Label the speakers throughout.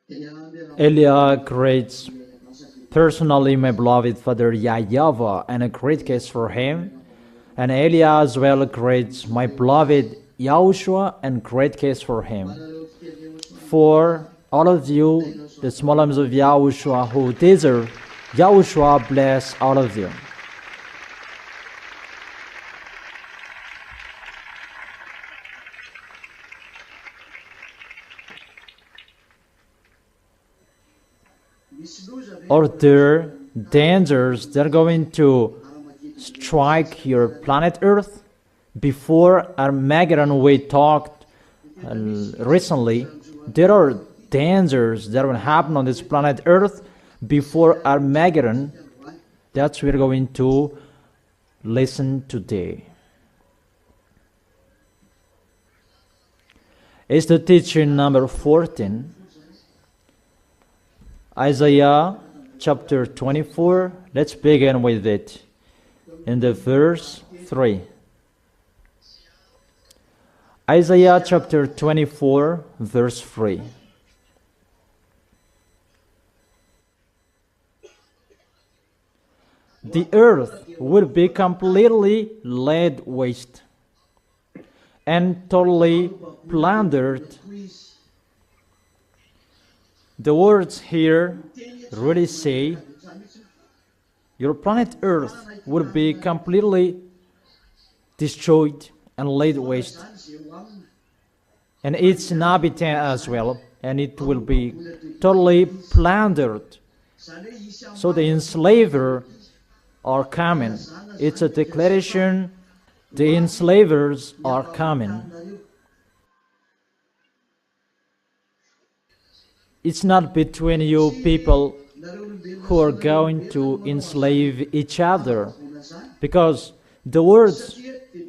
Speaker 1: Elia greets personally my beloved father YAHVAH and a great case for him. And Elia as well greets my beloved YAHOSHUAH and great case for him. For all of you, the small arms of YAHOSHUAH who deserve, YAHOSHUAH bless all of you. Are there dangers that are going to strike your planet Earth? Before Armageddon, we talked recently, there are dangers that will happen on this planet Earth before Armageddon. That's what we're going to listen today. It's the teaching number 14. Isaiah chapter 24, let's begin with it in the verse 3. Isaiah chapter 24, verse 3. The earth will be completely laid waste and totally plundered. The words here really say your planet Earth will be completely destroyed and laid waste, and its inhabitant as well, and it will be totally plundered. So the enslavers are coming. It's a declaration, the enslavers are coming. It's not between you people who are going to enslave each other, because the words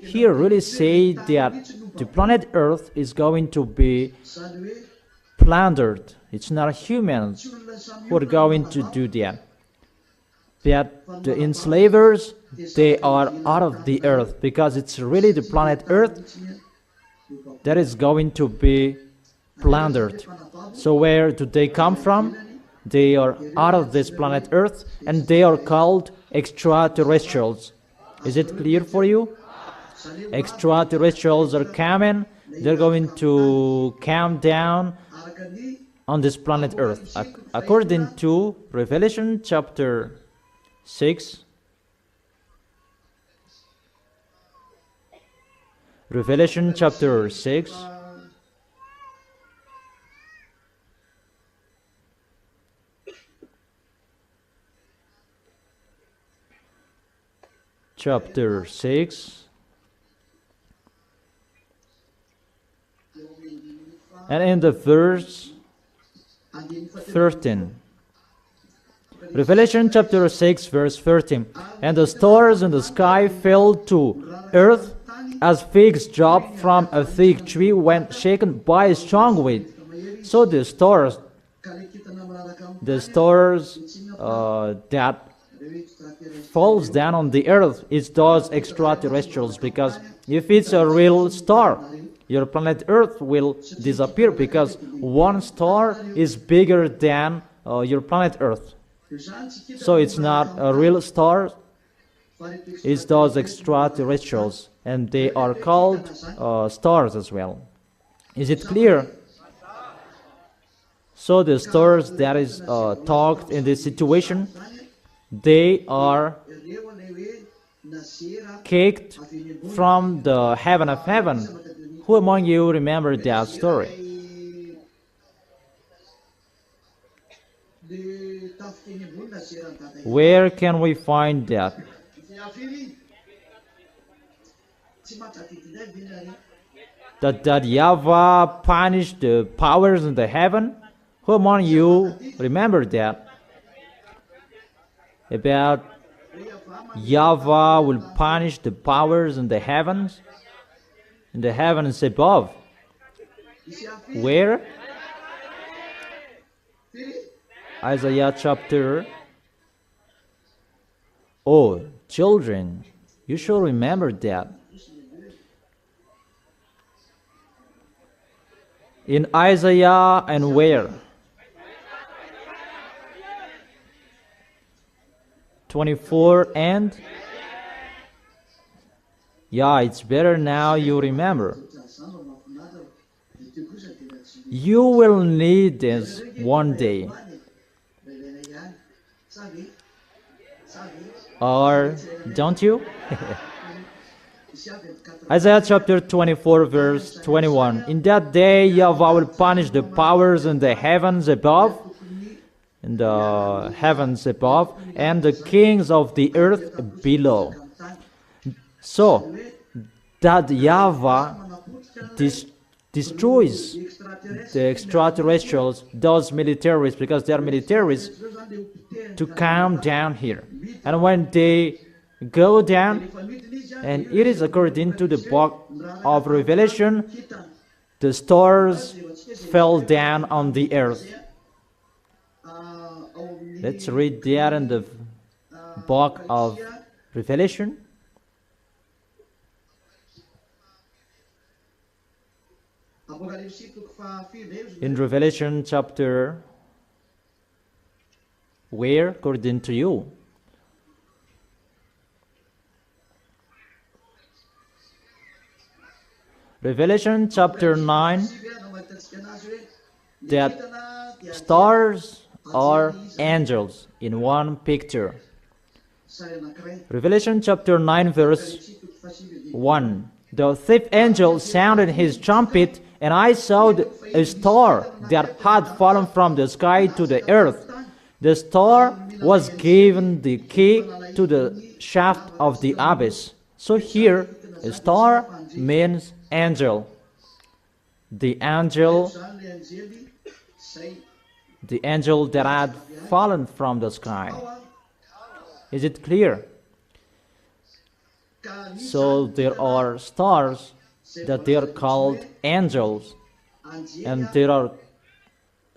Speaker 1: here really say that the planet Earth is going to be plundered. It's not humans who are going to do that. But the enslavers, they are out of the earth, because it's really the planet Earth that is going to be plundered. So where do they come from? They are out of this planet Earth, and they are called extraterrestrials. Is it clear for you? Extraterrestrials are coming. They're going to come down on this planet Earth. According to Revelation chapter 6, Revelation chapter 6, chapter 6, and in the verse 13. Revelation chapter 6, verse 13. And the stars in the sky fell to earth as figs drop from a fig tree when shaken by a strong wind. So the stars that falls down on the earth is those extraterrestrials, because if it's a real star, your planet Earth will disappear, because one star is bigger than your planet Earth. So it's not a real star, it's those extraterrestrials, and they are called stars as well. Is it clear? So the stars that is talked in this situation, they are kicked from the heaven of heaven. Who among you remember that story? Where can we find that? That YAHVAH punished the powers in the heaven? Who among you remember that? About YAHVAH will punish the powers in the heavens above. Where? Isaiah chapter. Oh, children, you should remember that. In Isaiah and where? 24 and... Yeah, it's better now you remember. You will need this one day. Or don't you? Isaiah chapter 24 verse 21. In that day YAHVAH will punish the powers in the heavens above, and the kings of the earth below. So that YAHVAH destroys the extraterrestrials, those militaries, because they are militaries, to come down here. And when they go down, and it is according to the book of Revelation, the stars fell down on the earth. Let's read that in the book of Revelation. In Revelation chapter, where according to you? Revelation chapter 9, that stars are angels in one picture. Revelation chapter 9 verse 1. The fifth angel sounded his trumpet, and I saw a star that had fallen from the sky to the earth. The star was given the key to the shaft of the abyss. So here, a star means angel. The angel that had fallen from the sky. Is it clear? So there are stars that they are called angels, and there are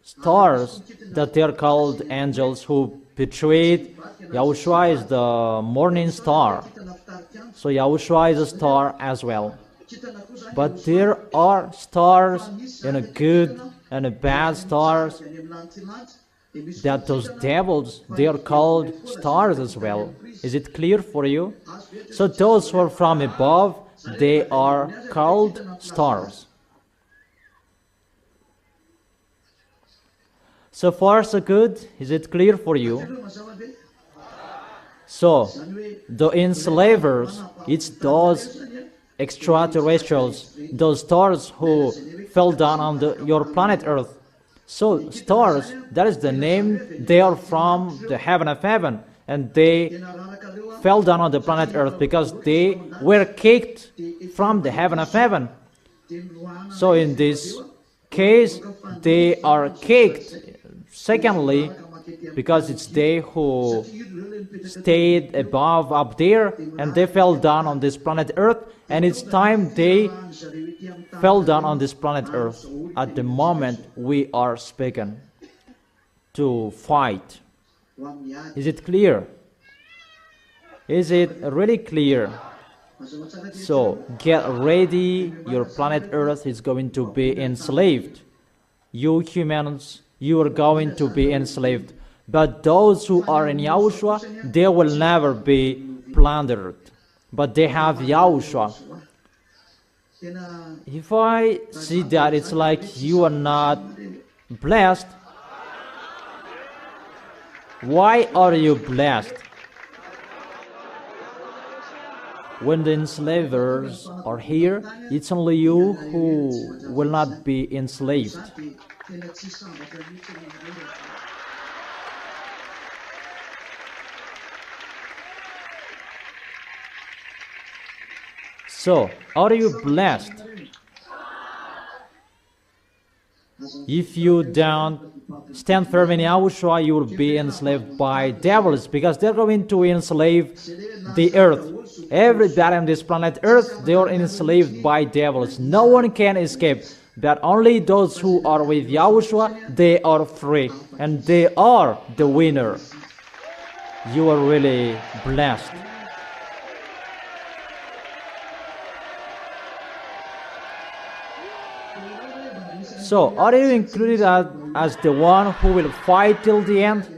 Speaker 1: stars that they are called angels who betrayed. YAHOSHUAH is the morning star, so YAHOSHUAH is a star as well. But there are stars, and a good and a bad stars, that those devils, they are called stars as well. Is it clear for you? So those who are from above, they are called stars. So far so good. Is it clear for you? So the enslavers, it's those extraterrestrials, those stars who fell down on your planet Earth. So stars, that is the name. They are from the heaven of heaven, and they fell down on the planet Earth because they were kicked from the heaven of heaven. So in this case, they are kicked. Secondly, because it's they who stayed above up there, and they fell down on this planet Earth, and it's time they fell down on this planet Earth at the moment we are speaking to fight. Is it clear? Is it really clear? So get ready, your planet Earth is going to be enslaved. You humans, you are going to be enslaved. But those who are in YAHOSHUAH, they will never be plundered. But they have YAHOSHUAH. If I see that it's like you are not blessed, why are you blessed? When the enslavers are here, it's only you who will not be enslaved. So, are you blessed? If you don't stand firm in YAHOSHUAH, you will be enslaved by devils, because they're going to enslave the earth. Everybody on this planet Earth, they are enslaved by devils. No one can escape, but only those who are with YAHOSHUAH, they are free, and they are the winner. You are really blessed. So, are you included as the one who will fight till the end?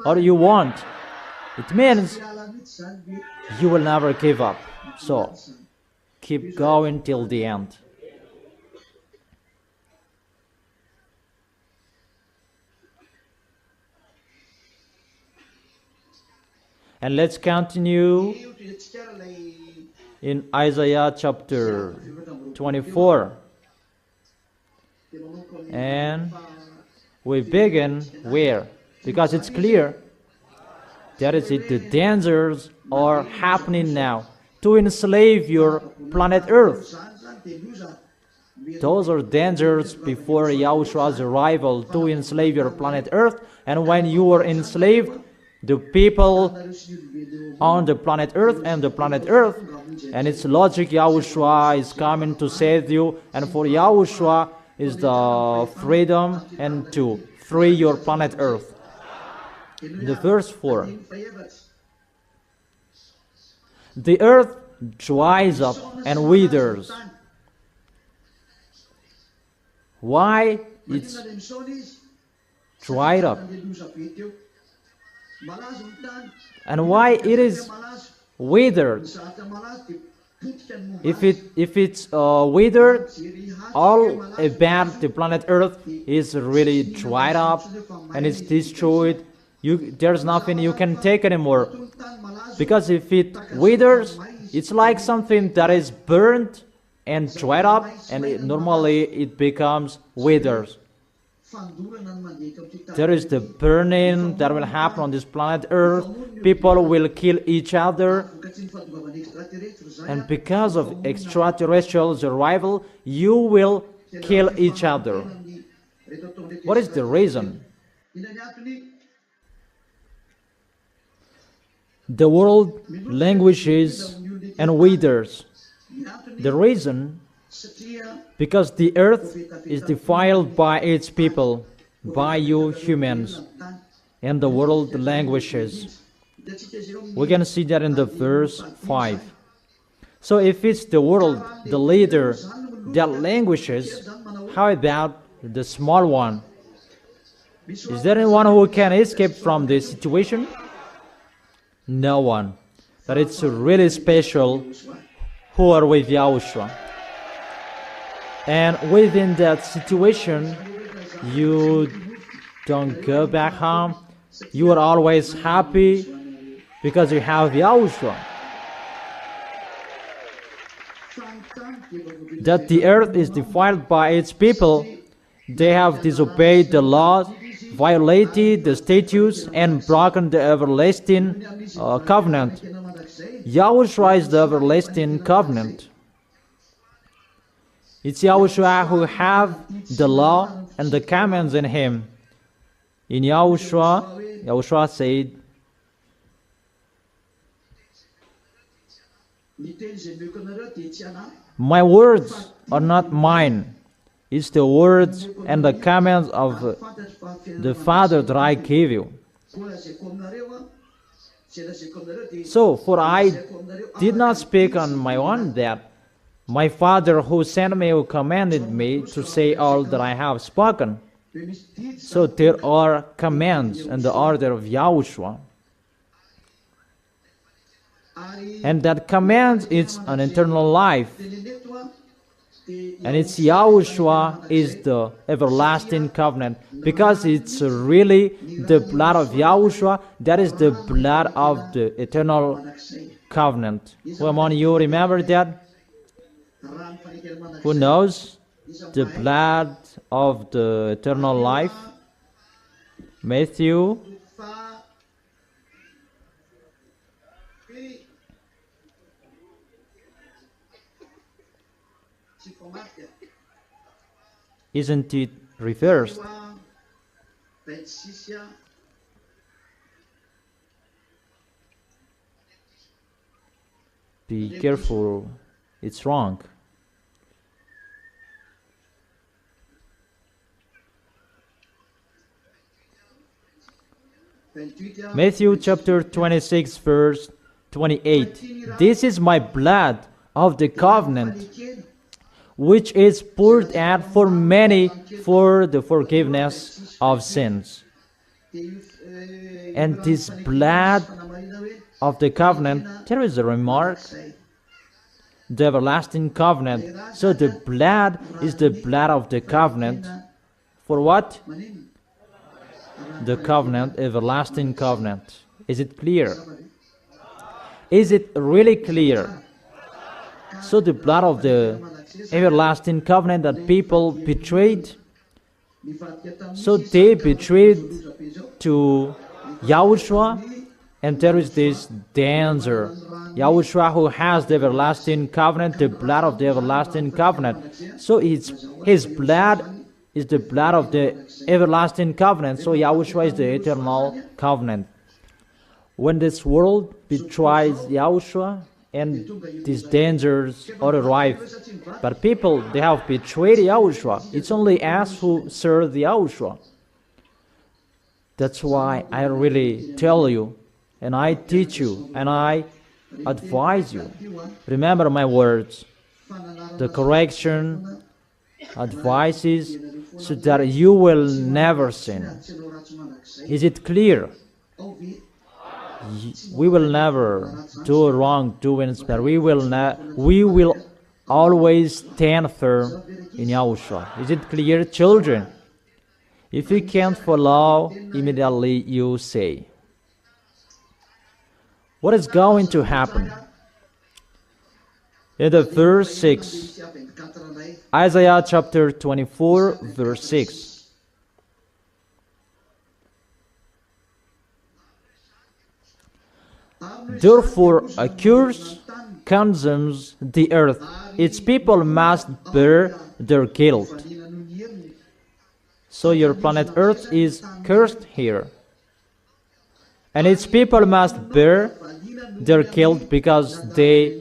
Speaker 1: Or you won't? It means you will never give up. So keep going till the end. And let's continue in Isaiah chapter 24. And we begin where? Because it's clear. That is it. The dangers are happening now to enslave your planet Earth. Those are dangers before Yahushua's arrival, to enslave your planet Earth. And when you are enslaved, the people on the planet Earth and the planet Earth, and it's logic, Yahushua is coming to save you, and for Yahushua is the freedom and to free your planet Earth. The verse 4. The earth dries up and withers. Why it's dried up? And why it is withered? If it's withered, all about the planet Earth is really dried up and it's destroyed. There's nothing you can take anymore. Because if it withers, it's like something that is burnt and dried up, and normally it becomes withers. There is the burning that will happen on this planet Earth. People will kill each other. And because of extraterrestrials' arrival, you will kill each other. What is the reason? The world languishes and withers. The reason? Because the earth is defiled by its people, by you humans, and the world languishes. We can see that in the verse 5. So if it's the world, the leader, that languishes, how about the small one? Is there anyone who can escape from this situation? No one. But it's really special who are with Yahushua. And within that situation, you don't go back home. You are always happy because you have Yahushua. That the earth is defiled by its people. They have disobeyed the laws, violated the statutes, and broken the everlasting covenant. Yahushua is the everlasting covenant. It's Yahushua who have the law and the commands in him. In Yahushua, Yahushua said, my words are not mine. It's the words and the commands of the Father that I give you. So, for I did not speak on my own, that my Father who sent me, who commanded me to say all that I have spoken. So there are commands in the order of Yahushua. And that command is an eternal life. And it's Yahushua is the everlasting covenant, because it's really the blood of Yahushua that is the blood of the eternal covenant. Who among you remember that? Who knows the blood of the eternal life? Matthew. Isn't it reversed? Be careful, it's wrong. Matthew chapter 26 verse 28. This is my blood of the covenant, which is poured out for many for the forgiveness of sins. And this blood of the covenant, there is a remark, the everlasting covenant. So the blood is the blood of the covenant. For what? The covenant, everlasting covenant. Is it clear? Is it really clear? So the blood of the everlasting covenant that people betrayed. So they betrayed to YAHOSHUAH, and there is this danger. YAHOSHUAH, who has the everlasting covenant, the blood of the everlasting covenant. So his blood is the blood of the everlasting covenant. So YAHOSHUAH is the eternal covenant. When this world betrays YAHOSHUAH, and these dangers are arrive, but people, they have betrayed YAHOSHUAH. It's only us who serve the YAHOSHUAH. That's why I really tell you, and I teach you, and I advise you. Remember my words, the correction, advices, so that you will never sin. Is it clear? We will never do wrongdoings, but we will always stand firm in YAHOSHUAH. Is it clear, children? If you can't follow, immediately you say. What is going to happen? In the verse 6, Isaiah chapter 24, verse 6. Therefore, a curse consumes the earth. Its people must bear their guilt. So your planet Earth is cursed here. And its people must bear their guilt because they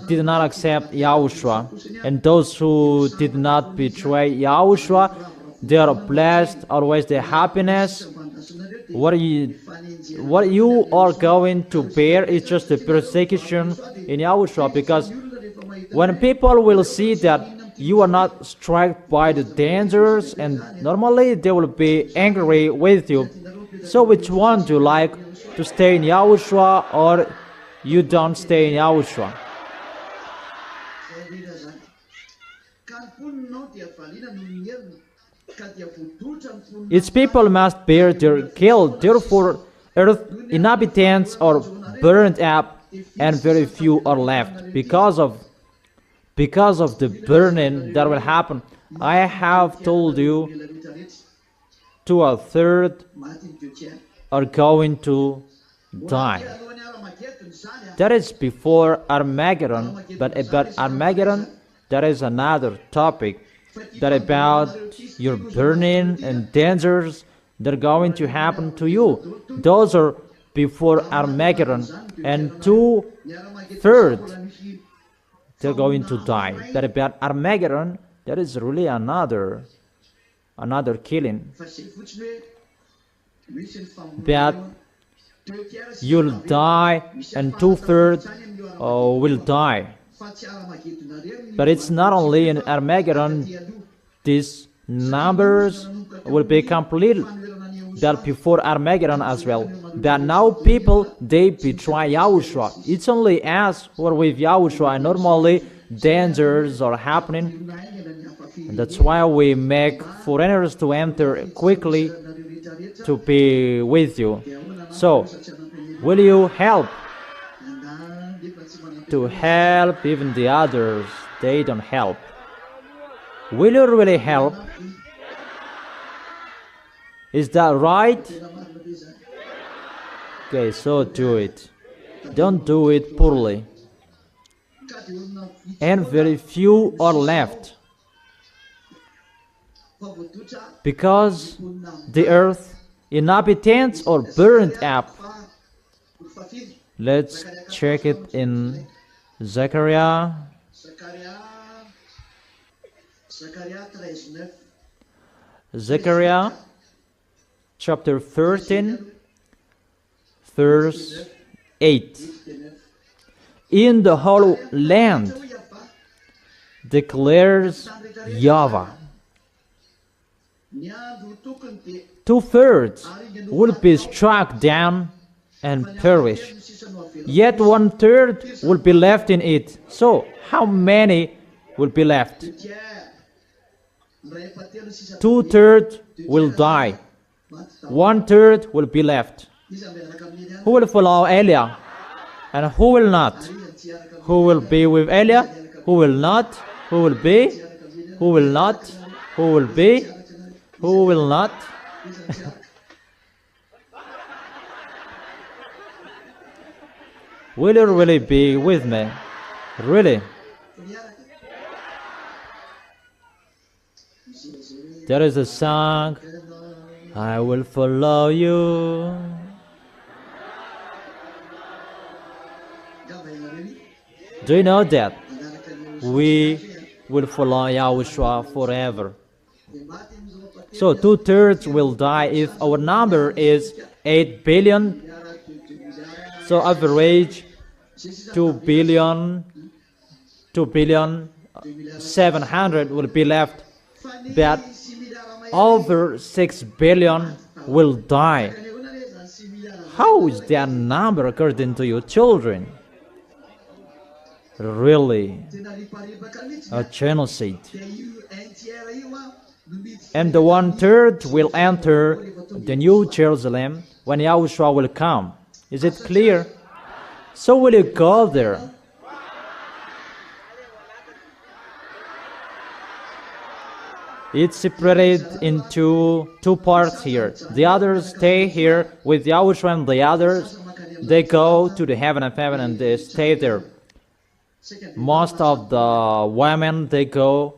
Speaker 1: did not accept YAHOSHUAH. And those who did not betray YAHOSHUAH, they are blessed, always the happiness. What you are going to bear is just the persecution in YAHOSHUAH, because when people will see that you are not struck by the dangers, and normally they will be angry with you. So which one do you like, to stay in YAHOSHUAH or you don't stay in YAHOSHUAH? Its people must bear their guilt. Therefore, earth inhabitants are burned up, and very few are left. Because of the burning that will happen, I have told you, 2/3 are going to die. That is before Armageddon, but about Armageddon, that is another topic. That about your burning and dangers that are going to happen to you. Those are before Armageddon, and 2/3 they're going to die. That about Armageddon, that is really another killing. But you'll die, and 2/3 will die. But it's not only in Armageddon, these numbers will be complete, that before Armageddon as well. That now people, they betray YAHOSHUAH. It's only us who are with YAHOSHUAH, and normally dangers are happening. And that's why we make foreigners to enter quickly to be with you. So, will you help? To help even the others, they don't help. Will you really help? Is that right? Okay, so do it. Don't do it poorly. And very few are left, because the earth inhabitants are burned up. Let's check it in Zechariah. Zechariah chapter 13, verse 8. In the whole land declares YAHVAH, 2/3 will be struck down, and perish. Yet 1/3 will be left in it. So, how many will be left? 2/3 will die. 1/3 will be left. Who will follow Eliah? And who will not? Who will be with Eliah? Who will not? Who will be? Who will not? Who will be? Who will not? Will you really be with me? Really? There is a song, I will follow you. Do you know that? We will follow Yahushua forever. So 2/3 will die if our number is 8 billion. So average 2 billion 700 will be left. But over 6 billion will die. How is that number according to your children? Really, a genocide. And the 1/3 will enter the New Jerusalem when Yahushua will come. Is it clear? So will you go there? It's separated into two parts here. The others stay here with Yahushua, and the others, they go to the heaven of heaven and they stay there. Most of the women, they go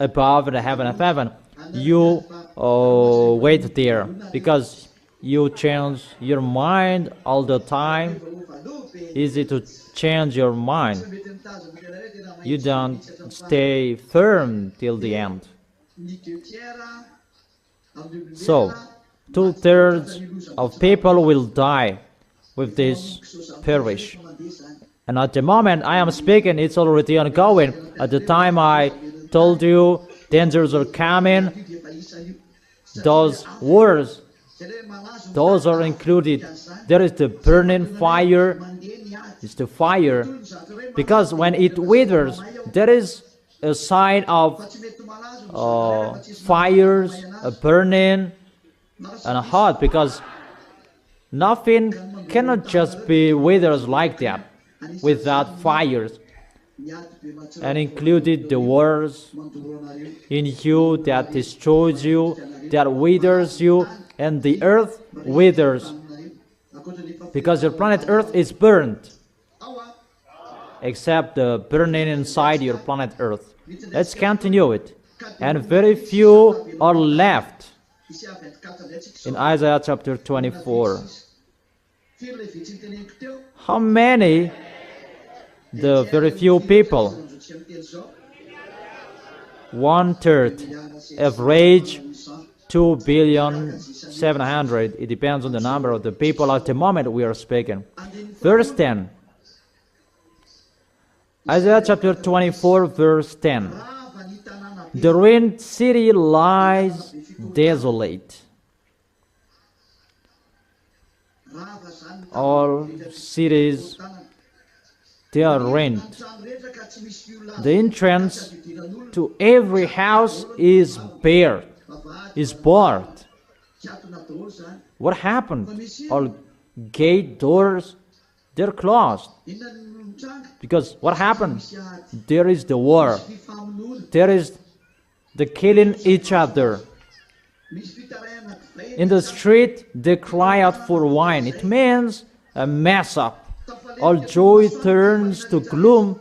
Speaker 1: above the heaven of heaven. You wait there because you change your mind all the time. Easy to change your mind. You don't stay firm till the end. So 2/3 of people will die with this perish. And at the moment I am speaking, it's already ongoing. At the time I told you dangers are coming, those wars, those are included. There is the burning fire. It's the fire. Because when it withers, there is a sign of fires, a burning, and a hot. Because nothing cannot just be withers like that without fires. And included the wars in you that destroys you, that withers you, and the earth withers. Because your planet Earth is burned, except the burning inside your planet Earth. Let's continue it. And very few are left. In Isaiah chapter 24. How many? The very few people. 1/3. Average 2,700,000,000. It depends on the number of the people at the moment we are speaking. Verse 10. Isaiah chapter 24, verse 10. The ruined city lies desolate. All cities, they are ruined. The entrance to every house is bare, is barred. What happened? All gate doors, they're closed. Because what happened? There is the war. There is the killing each other. In the street, they cry out for wine. It means a mess up. All joy turns to gloom.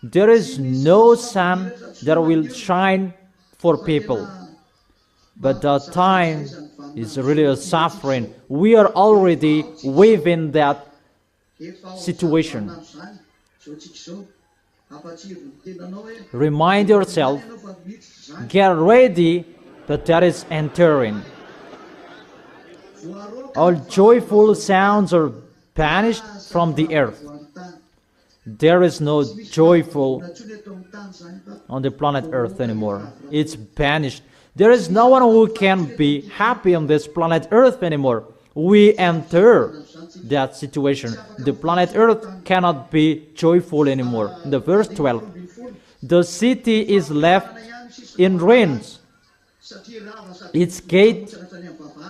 Speaker 1: There is no sun that will shine for people. But the time is really a suffering. We are already within that situation. Remind yourself, get ready, but that is entering. All joyful sounds are banished from the earth. There is no joyful on the planet Earth anymore. It's banished. There is no one who can be happy on this planet Earth anymore. we enter that situation. The planet Earth cannot be joyful anymore. In the verse 12, the city is left in ruins. Its gate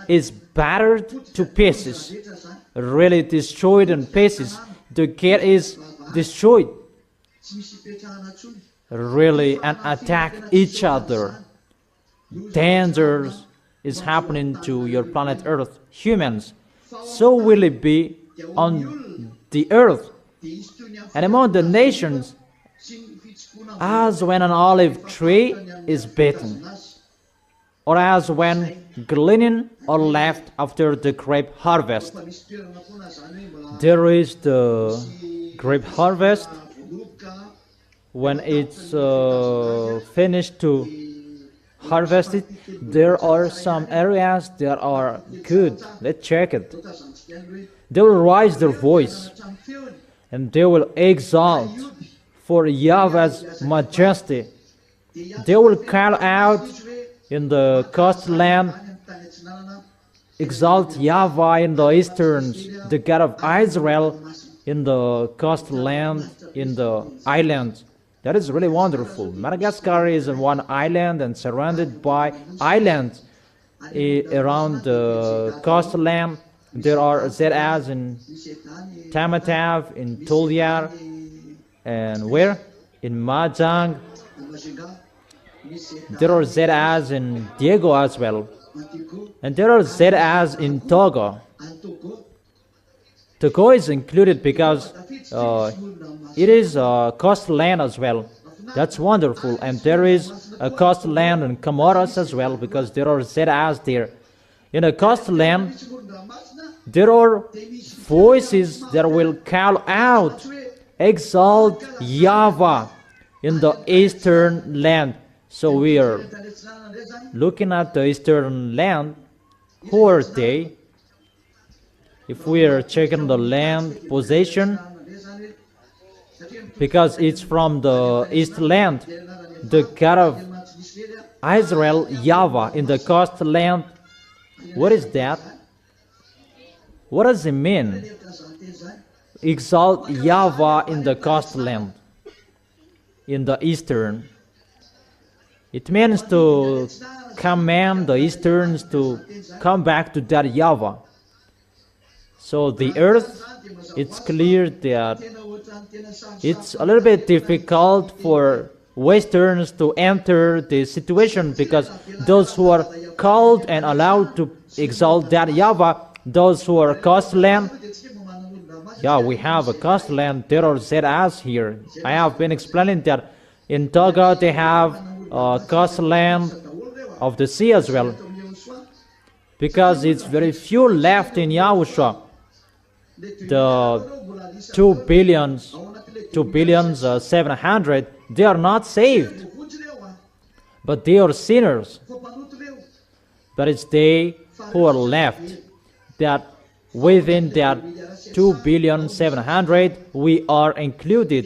Speaker 1: is battered to pieces, really destroyed in pieces. The gate is destroyed, really, and attack each other. Dangers is happening to your planet Earth, humans. So will it be on the earth and among the nations, as when an olive tree is bitten, or as when gleaning are left after the grape harvest. There is the grape harvest. When it's finished to harvest it, there are some areas that are good. Let's check it. They will raise their voice and they will exalt for YAHVAH's majesty. They will call out in the coastland, exalt YAHVAH in the easterns, the God of Israel in the coastland, in the islands. That is really wonderful. Madagascar is one island and surrounded by islands around the coastland. There are ZAs in Tamatave, in Toliar, and where? In Mahjong. There are ZAs in Diego as well. And there are ZAs in Togo. Togo is included because it is a coastland as well. That's wonderful. And there is a coastland in Comoros as well because there are ZAs there. In a coastland, there are voices that will call out, exalt YAHVAH in the eastern land. So we are looking at the eastern land. Who are they? If we are checking the land possession, because it's from the east land, the God of Israel, YAHVAH, in the coastland. What is that? What does it mean? Exalt YAHVAH in the coastland, in the eastern. It means to command the easterns to come back to that YAHVAH. So the earth, it's clear that it's a little bit difficult for westerns to enter the situation because those who are called and allowed to exalt that YAHVAH, those who are coastland, yeah, we have a coastland. There are ZAs here. I have been explaining that in Togo they have a coastland of the sea as well, because it's very few left in YAHOSHUAH. The 2 billion 700, they are not saved, but they are sinners. But it's they who are left, that within that 2 billion 700 we are included,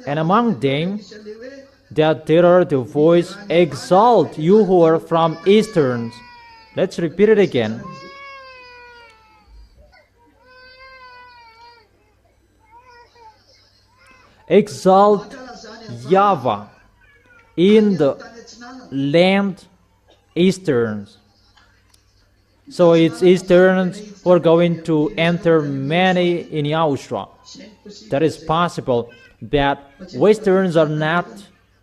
Speaker 1: and among them that there are the voice, exalt you who are from easterns. Let's repeat it again. Exalt YAHVAH in the land easterns. So it's easterns who are going to enter many in YAHOSHUAH. That is possible, that westerns are not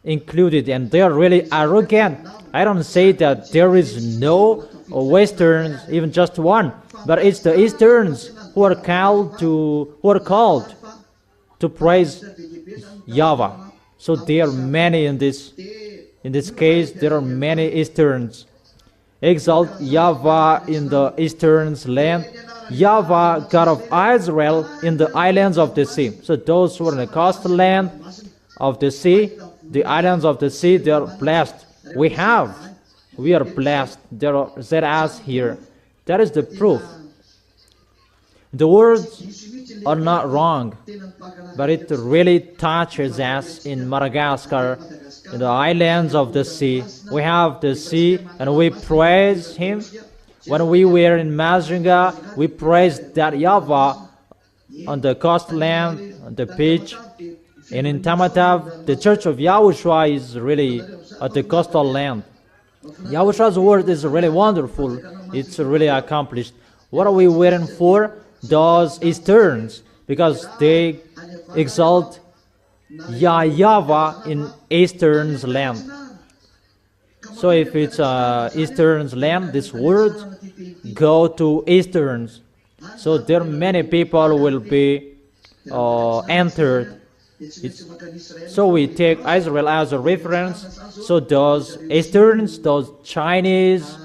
Speaker 1: included and they are really arrogant. I don't say that there is no westerns, even just one, but it's the easterns who are called to praise YAHVAH. So there are many in this case. There are many easterns. Exalt YAHVAH in the eastern's land, YAHVAH, God of Israel, in the islands of the sea. So those who are in the coastland of the sea, the islands of the sea, they are blessed. We are blessed. There are ZAs here. That is the proof. The words are not wrong, but it really touches us in Madagascar, in the islands of the sea. We have the sea and we praise Him. When we were in Mazunga, we praised that YAHVAH on the coastland, on the beach. And in Tamatav, the church of YAHOSHUAH is really at the coastal land. YAHOSHUAH's word is really wonderful. It's really accomplished. What are we waiting for? Those Easterns, because they exalt YAHVAH in Eastern's land. So if it's Eastern's land, this word go to Easterns. So there many people will be entered. So we take Israel as a reference. So those Easterns, those Chinese,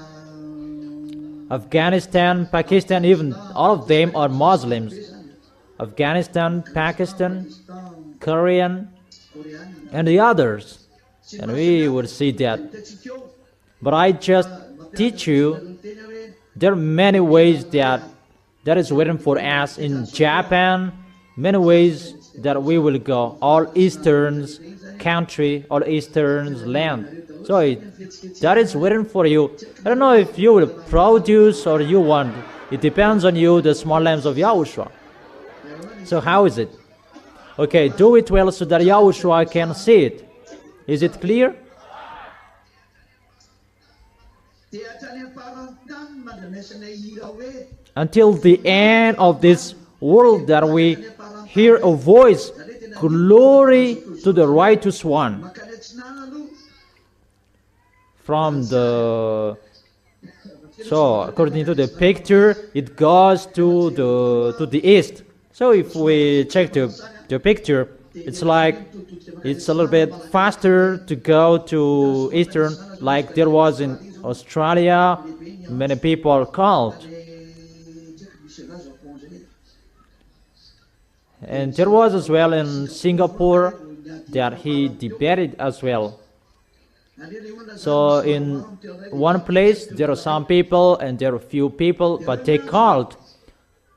Speaker 1: Afghanistan, Pakistan, even all of them are Muslims. Afghanistan, Pakistan, Korean, and the others. And we will see that. But I just teach you, there are many ways that is written for us in Japan, many ways that we will go, all Eastern's country, all Eastern's land. So that is written for you. I don't know if you will produce or you want. It depends on you, the small lambs of YAHOSHUAH. So how is it? Okay, do it well so that YAHOSHUAH can see it. Is it clear? Until the end of this world that we hear a voice, glory to the righteous one. From the, so according to the picture, it goes to the east. So if we check the picture, it's like it's a little bit faster to go to eastern, like there was in Australia. Many people called, and there was as well in Singapore that he debated as well. So in one place there are some people and there are few people, but they called,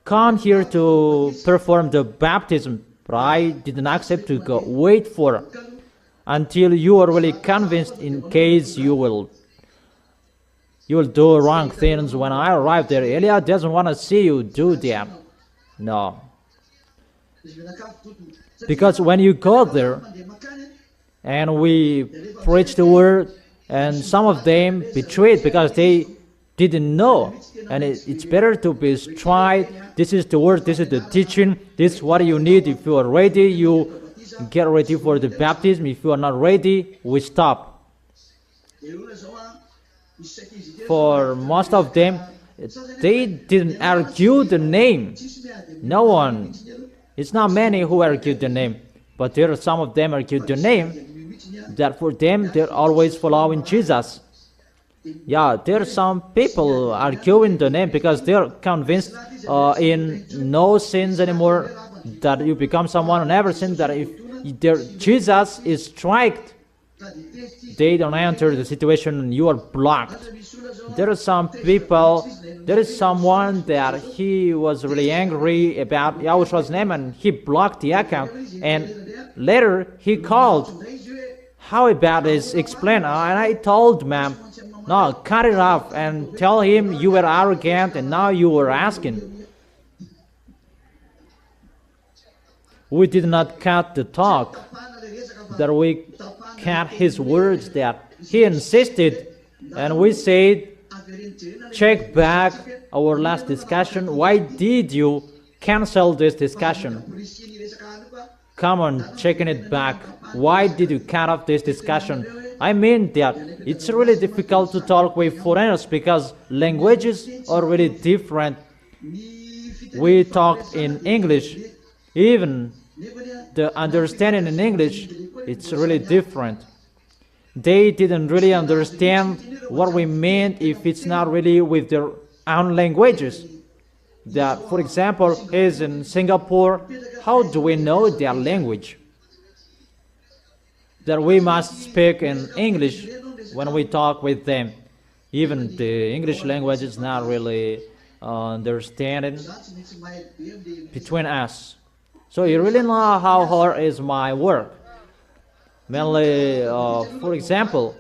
Speaker 1: come here to perform the baptism. But I didn't accept to go. Wait for until you are really convinced, in case you will do wrong things. When I arrived there, Elia doesn't want to see you do that. No. Because when you go there and we preach the word, and some of them betrayed because they didn't know. And it's better to be straight. This is the word, this is the teaching, this is what you need. If you are ready, you get ready for the baptism. If you are not ready, we stop. For most of them, they didn't argue the name. No one. It's not many who argued the name, but there are some of them argued the name, that for them, they're always following Jesus. Yeah, there are some people arguing the name because they're convinced in no sins anymore, that you become someone who never sinned, that if Jesus is striked, they don't enter the situation, you are blocked. There are some people, there is someone that he was really angry about YAHOSHUAH's name and he blocked the account, and later he called. How about this? Explain. And I told ma'am, no, cut it off and tell him you were arrogant and now you were asking. We did not cut the talk, that we cut his words, that he insisted, and we said, check back our last discussion. Why did you cancel this discussion? Come on, checking it back. Why did you cut off this discussion? I mean that it's really difficult to talk with foreigners because languages are really different. We talked in English. Even the understanding in English, it's really different. They didn't really understand what we meant if it's not really with their own languages. That, for example, is in Singapore, how do we know their language? That we must speak in English when we talk with them. Even the English language is not really understanding between us. So you really know how hard is my work. Mainly, for example,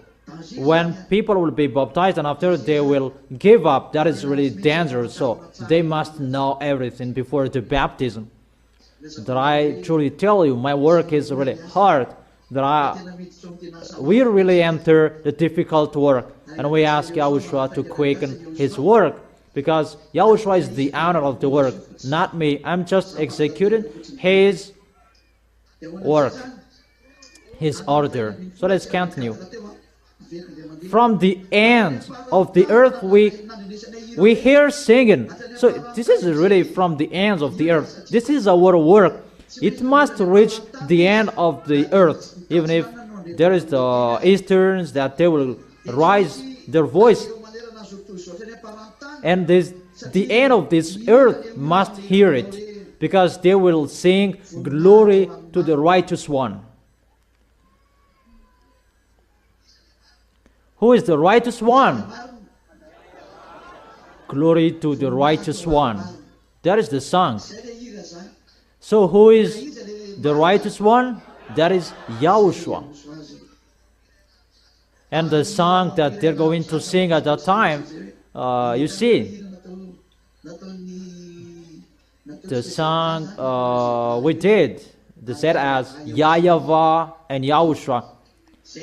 Speaker 1: when people will be baptized and after they will give up, that is really dangerous. So they must know everything before the baptism. That I truly tell you, my work is really hard. We really enter the difficult work, and we ask Yahushua to quicken His work, because Yahushua is the owner of the work, not me. I'm just executing His work, His order. So let's continue. From the end of the earth we hear singing. So this is really from the ends of the earth. This is our work. It must reach the end of the earth. Even if there is the Easterns that they will raise their voice, and the end of this earth must hear it, because they will sing glory to the righteous one. Who is the righteous one? Glory to the righteous one. That is the song. So who is the righteous one? That is Yahushua. And the song that they're going to sing at that time, you see, the song we did, they said as YAHVAH and Yahushua.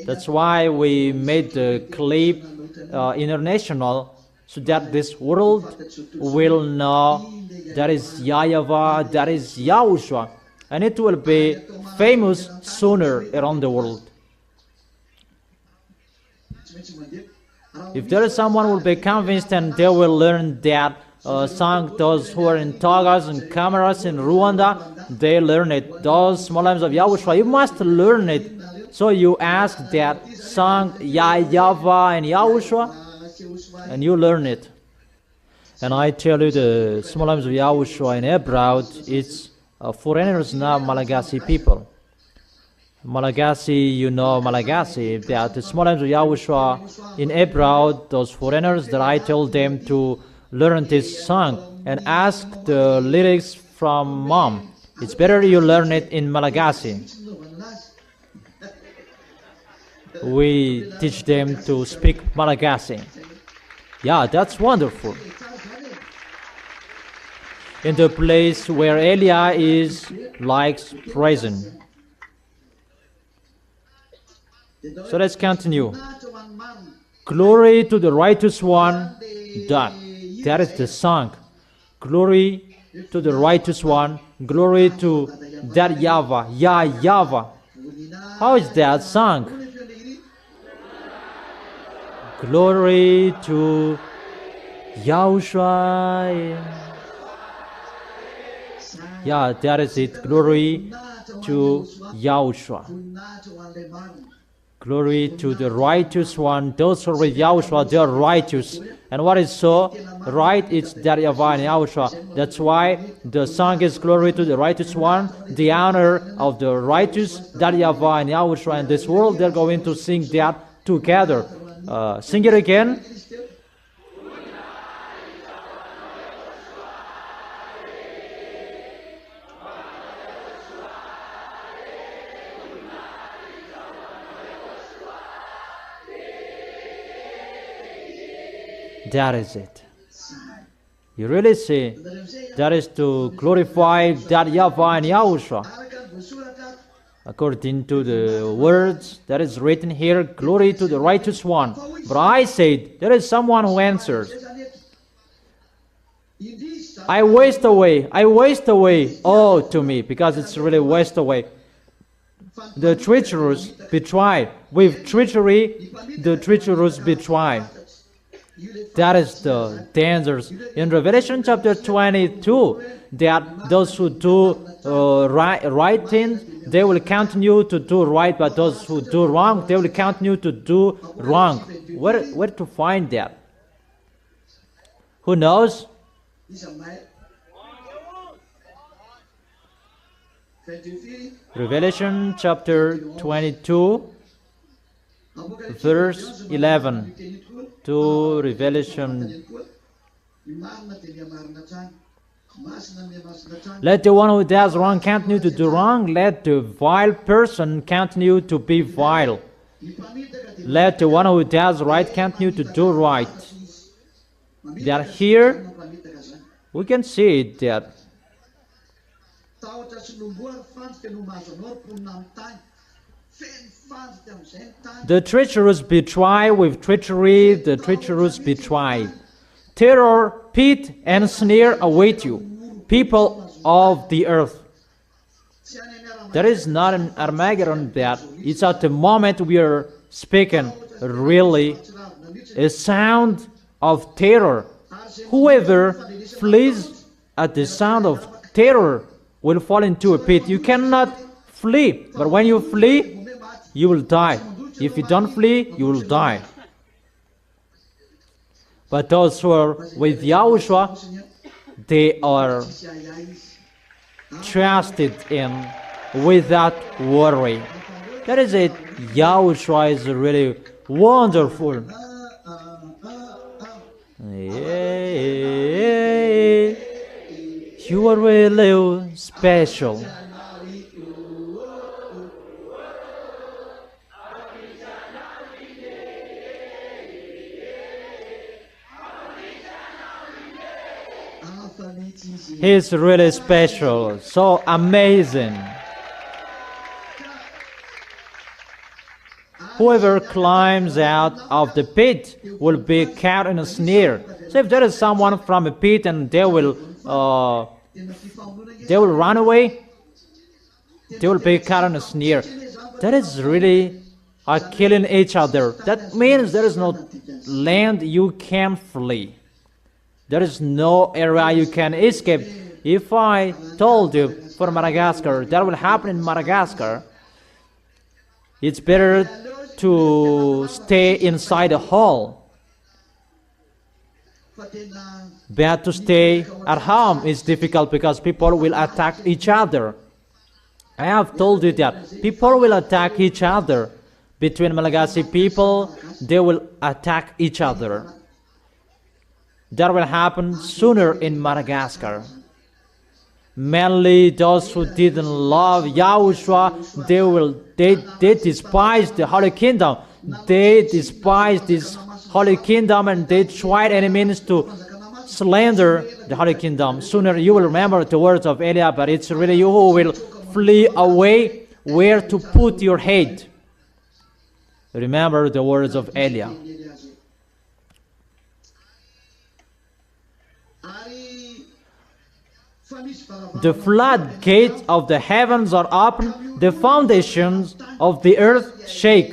Speaker 1: That's why we made the clip international, so that this world will know that is YAHVAH, that is Yahushua, and it will be famous sooner around the world. If there is someone who will be convinced and they will learn that song, those who are in Togas and Cameras in Rwanda, they learn it. Those small limbs of Yahushua, you must learn it. So you ask that song, YAHVAH and Yahushua, and you learn it. And I tell you, the small limbs of Yahushua in abroad, it's foreigners, not Malagasy people. Malagasy, you know Malagasy, that the small limbs of Yahushua in abroad, those foreigners, that I tell them to learn this song and ask the lyrics from mom. It's better you learn it in Malagasy. We teach them to speak Malagasy. Yeah, that's wonderful. In the place where Elia is, likes praising. So let's continue. Glory to the righteous one. That is the song. Glory to the righteous one. Glory to that YAHVAH. YAHVAH. How is that song? Glory to Yahushua. Yeah, that is it. Glory to Yahushua. Glory to the righteous one. Those who are with Yahushua, they are righteous. And what is so right? It's that YAHVAH and Yahushua. That's why the song is glory to the righteous one, the honor of the righteous, that YAHVAH and Yahushua. In this world, they're going to sing that together. Sing it again. That is it. You really see, that is to glorify that YAHVAH and Yahushua. According to the words that is written here, glory to the righteous one. But I said, there is someone who answers, I waste away, oh, to me, because it's really waste away. The treacherous betray. With treachery, the treacherous betray. That is the dangers. In Revelation chapter 22, that those who do right things, they will continue to do right, but those who do wrong, they will continue to do wrong. Where to find that? Who knows? Revelation chapter 22, verse 11 to Revelation. Let the one who does wrong continue to do wrong. Let the vile person continue to be vile. Let the one who does right continue to do right. That here, we can see it that the treacherous betray with treachery, the treacherous betray. Terror, pit, and snare await you, people of the earth. There is not an Armageddon that it's at the moment we are speaking, really, a sound of terror. Whoever flees at the sound of terror will fall into a pit. You cannot flee, but when you flee, you will die. If you don't flee, you will die. But those who are with Yahushua, they are trusted in without worry. That is it. Yahushua is really wonderful. You are really special. He's really special, so amazing. Whoever climbs out of the pit will be caught in a snare. So if there is someone from a pit and they will run away, they will be caught in a snare. That is really killing each other. That means there is no land you can flee. There is no area you can escape. If I told you for Madagascar, that will happen in Madagascar, it's better to stay inside a hall. But to stay at home is difficult because people will attack each other. I have told you that people will attack each other. Between Malagasy people, they will attack each other. That will happen sooner in Madagascar. Mainly those who didn't love Yahushua, they despise the Holy Kingdom. They despise this Holy Kingdom and they tried any means to slander the Holy Kingdom. Sooner you will remember the words of Eliah, but it's really you who will flee away where to put your head. Remember the words of Eliah. The floodgates of the heavens are open, the foundations of the earth shake.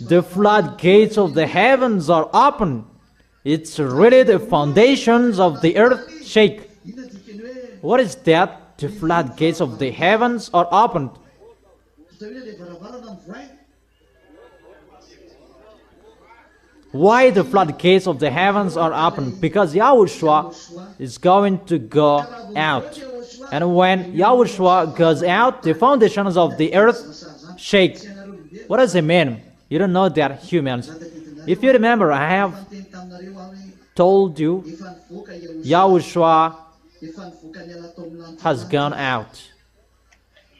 Speaker 1: The floodgates of the heavens are open. It's really the foundations of the earth shake. What is that? The floodgates of the heavens are opened. Why the floodgates of the heavens are open? Because Yahushua is going to go out. And when Yahushua goes out, the foundations of the earth shake. What does it mean? You don't know that, humans. If you remember, I have told you Yahushua has gone out,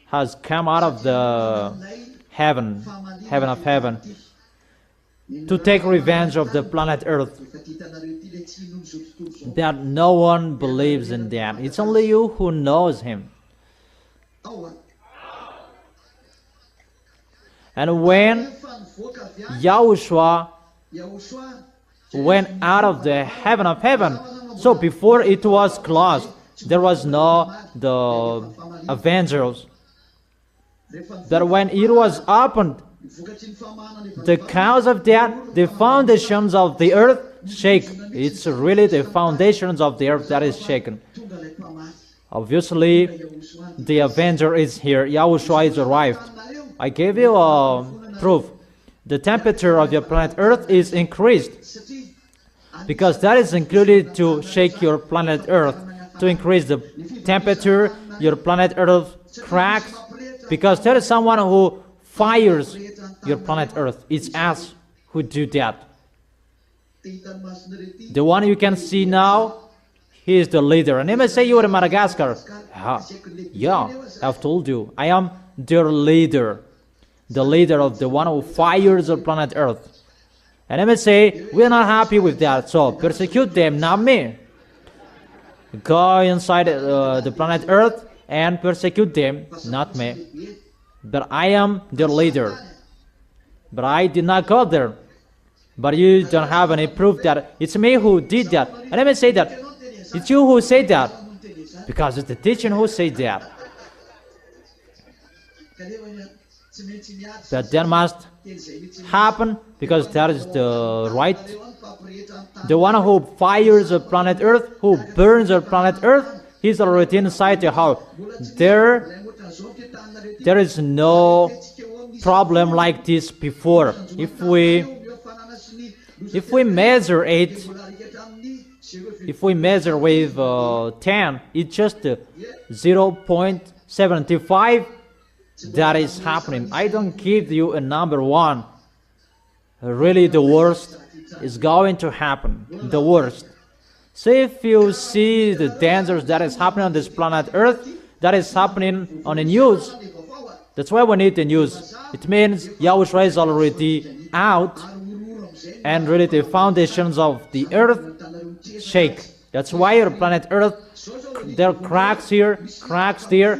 Speaker 1: has come out of the heaven of heaven, to take revenge of the planet Earth. That no one believes in that. It's only you who knows him. And when Yahushua went out of the heaven of heaven, so before it was closed, there was no the Avengers. That when it was opened, the cause of that, the foundations of the earth shake. It's really the foundations of the earth that is shaken. Obviously, the Avenger is here. Yahushua is arrived. I gave you a proof. The temperature of your planet Earth is increased, because that is included to shake your planet Earth. To increase the temperature, your planet Earth cracks, because there is someone who fires your planet Earth. It's us who do that. The one you can see now, he is the leader. And you may say you are in Madagascar. Yeah, I've told you. I am their leader. The leader of the one who fires the planet Earth. And I may say, we are not happy with that, so persecute them, not me. Go inside the planet Earth and persecute them, not me. But I am their leader. But I did not go there. But you don't have any proof that it's me who did that. And I may say that it's you who said that, because it's the teaching who said that. But that must happen because that is the right. The one who fires the planet Earth, who burns the planet Earth, he's already inside the house. There is no problem like this before. If we measure it, if we measure with 10, it's just 0.75 that is happening. I don't give you a number 1. Really, the worst is going to happen. The worst. So if you see the dangers that is happening on this planet Earth, that is happening on the news, that's why we need the news. It means YAHOSHUAH is already out, and really the foundations of the earth shake. That's why your planet Earth, there are cracks here, cracks there.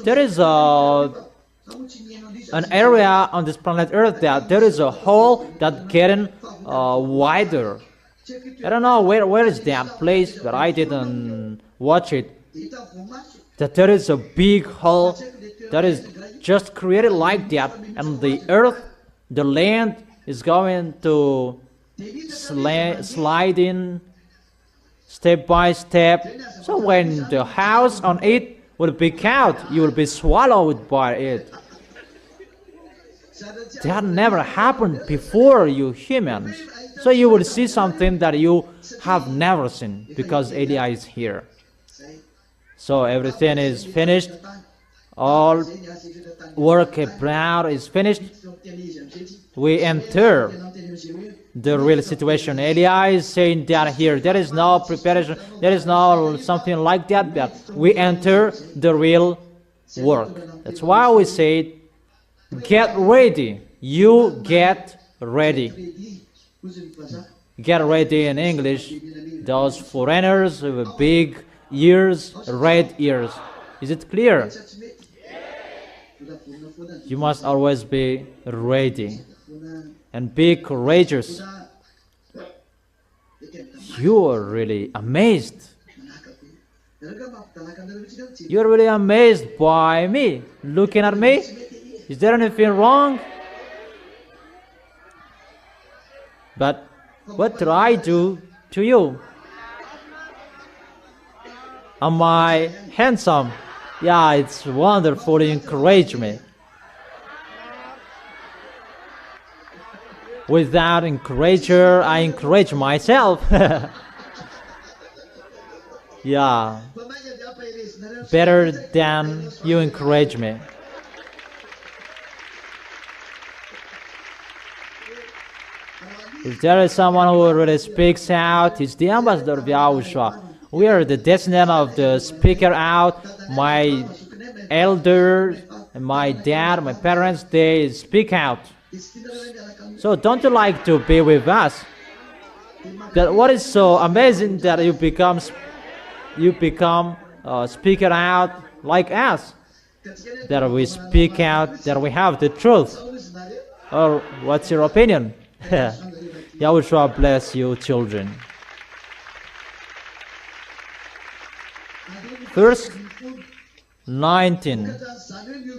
Speaker 1: There is an area on this planet Earth that there is a hole that getting wider. I don't know where is that place, but I didn't watch it. That there is a big hole that is just created like that, and the earth, the land is going to slide in step by step. So when the house on it will peek out, you will be swallowed by it. That never happened before, you humans. So you will see something that you have never seen because Eli is here. So everything is finished. All work abroad is finished. We enter the real situation. Eli is saying that here. There is no preparation. There is no something like that. But we enter the real work. That's why we say, get ready. You get ready. Get ready in English. Those foreigners with big ears, red ears. Is it clear? You must always be ready and be courageous. You are really amazed. You are really amazed by me, looking at me. Is there anything wrong? But what did I do to you? Am I handsome? Yeah, it's wonderful. You encourage me. Without encourager, I encourage myself. Yeah, better than you encourage me. If there is someone who really speaks out, he's the ambassador of YAHOSHUAH. We are the descendant of the speaker out. My elder, my dad, my parents, they speak out. So don't you like to be with us? That what is so amazing that you become speaker out like us. That we speak out, that we have the truth. Or what's your opinion? YAHOSHUAH bless you, children. Verse 19.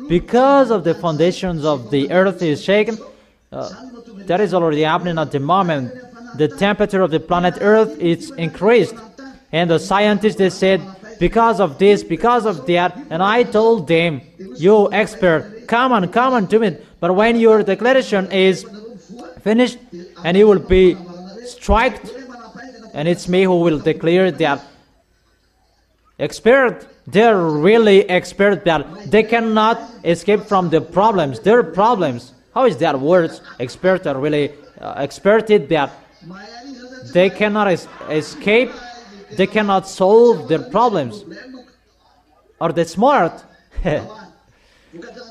Speaker 1: Because of the foundations of the earth is shaken, that is already happening at the moment. The temperature of the planet Earth is increased. And the scientists, they said, because of this, because of that. And I told them, you expert, come on to me. But when your declaration is finished and you will be striked, and it's me who will declare that expert, they're really expert that they cannot escape from the problems. Their problems. How is that word? Experts are really experted that they cannot escape. They cannot solve their problems. Are they smart?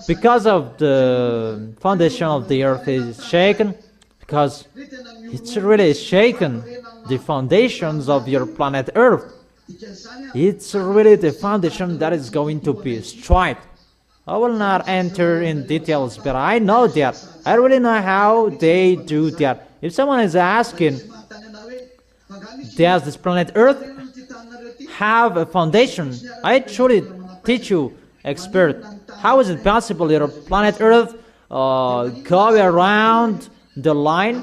Speaker 1: Because of the foundation of the earth is shaken, because it's really shaken the foundations of your planet Earth. It's really the foundation that is going to be destroyed. I will not enter in details, but I know that. I really know how they do that. If someone is asking, does this planet Earth have a foundation? I truly teach you, expert. How is it possible your planet Earth go around the line,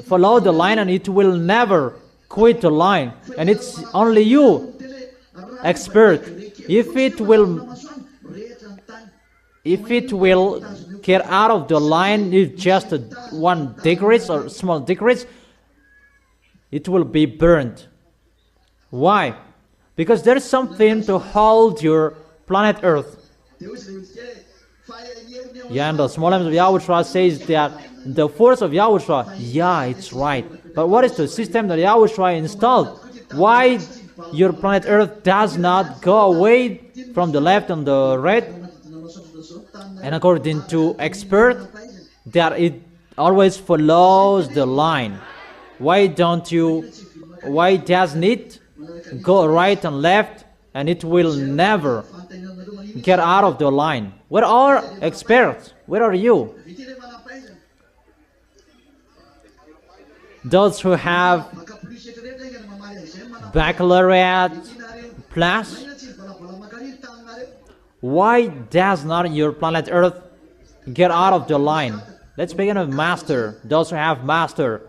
Speaker 1: follow the line, and it will never quit the line? And it's only you, expert. If it will get out of the line, if just 1 degree or small degrees, it will be burned. Why? Because there is something to hold your planet Earth. Yeah, and the small names of YAHOSHUAH says that the force of YAHOSHUAH, yeah, it's right. But what is the system that YAHOSHUAH installed? Why your planet Earth does not go away from the left and the right? And according to expert, that it always follows the line. Why doesn't it go right and left, and it will never get out of the line? Where are experts? Where are you? Those who have baccalaureate plus, why does not your planet Earth get out of the line? Let's begin with master. Those who have master,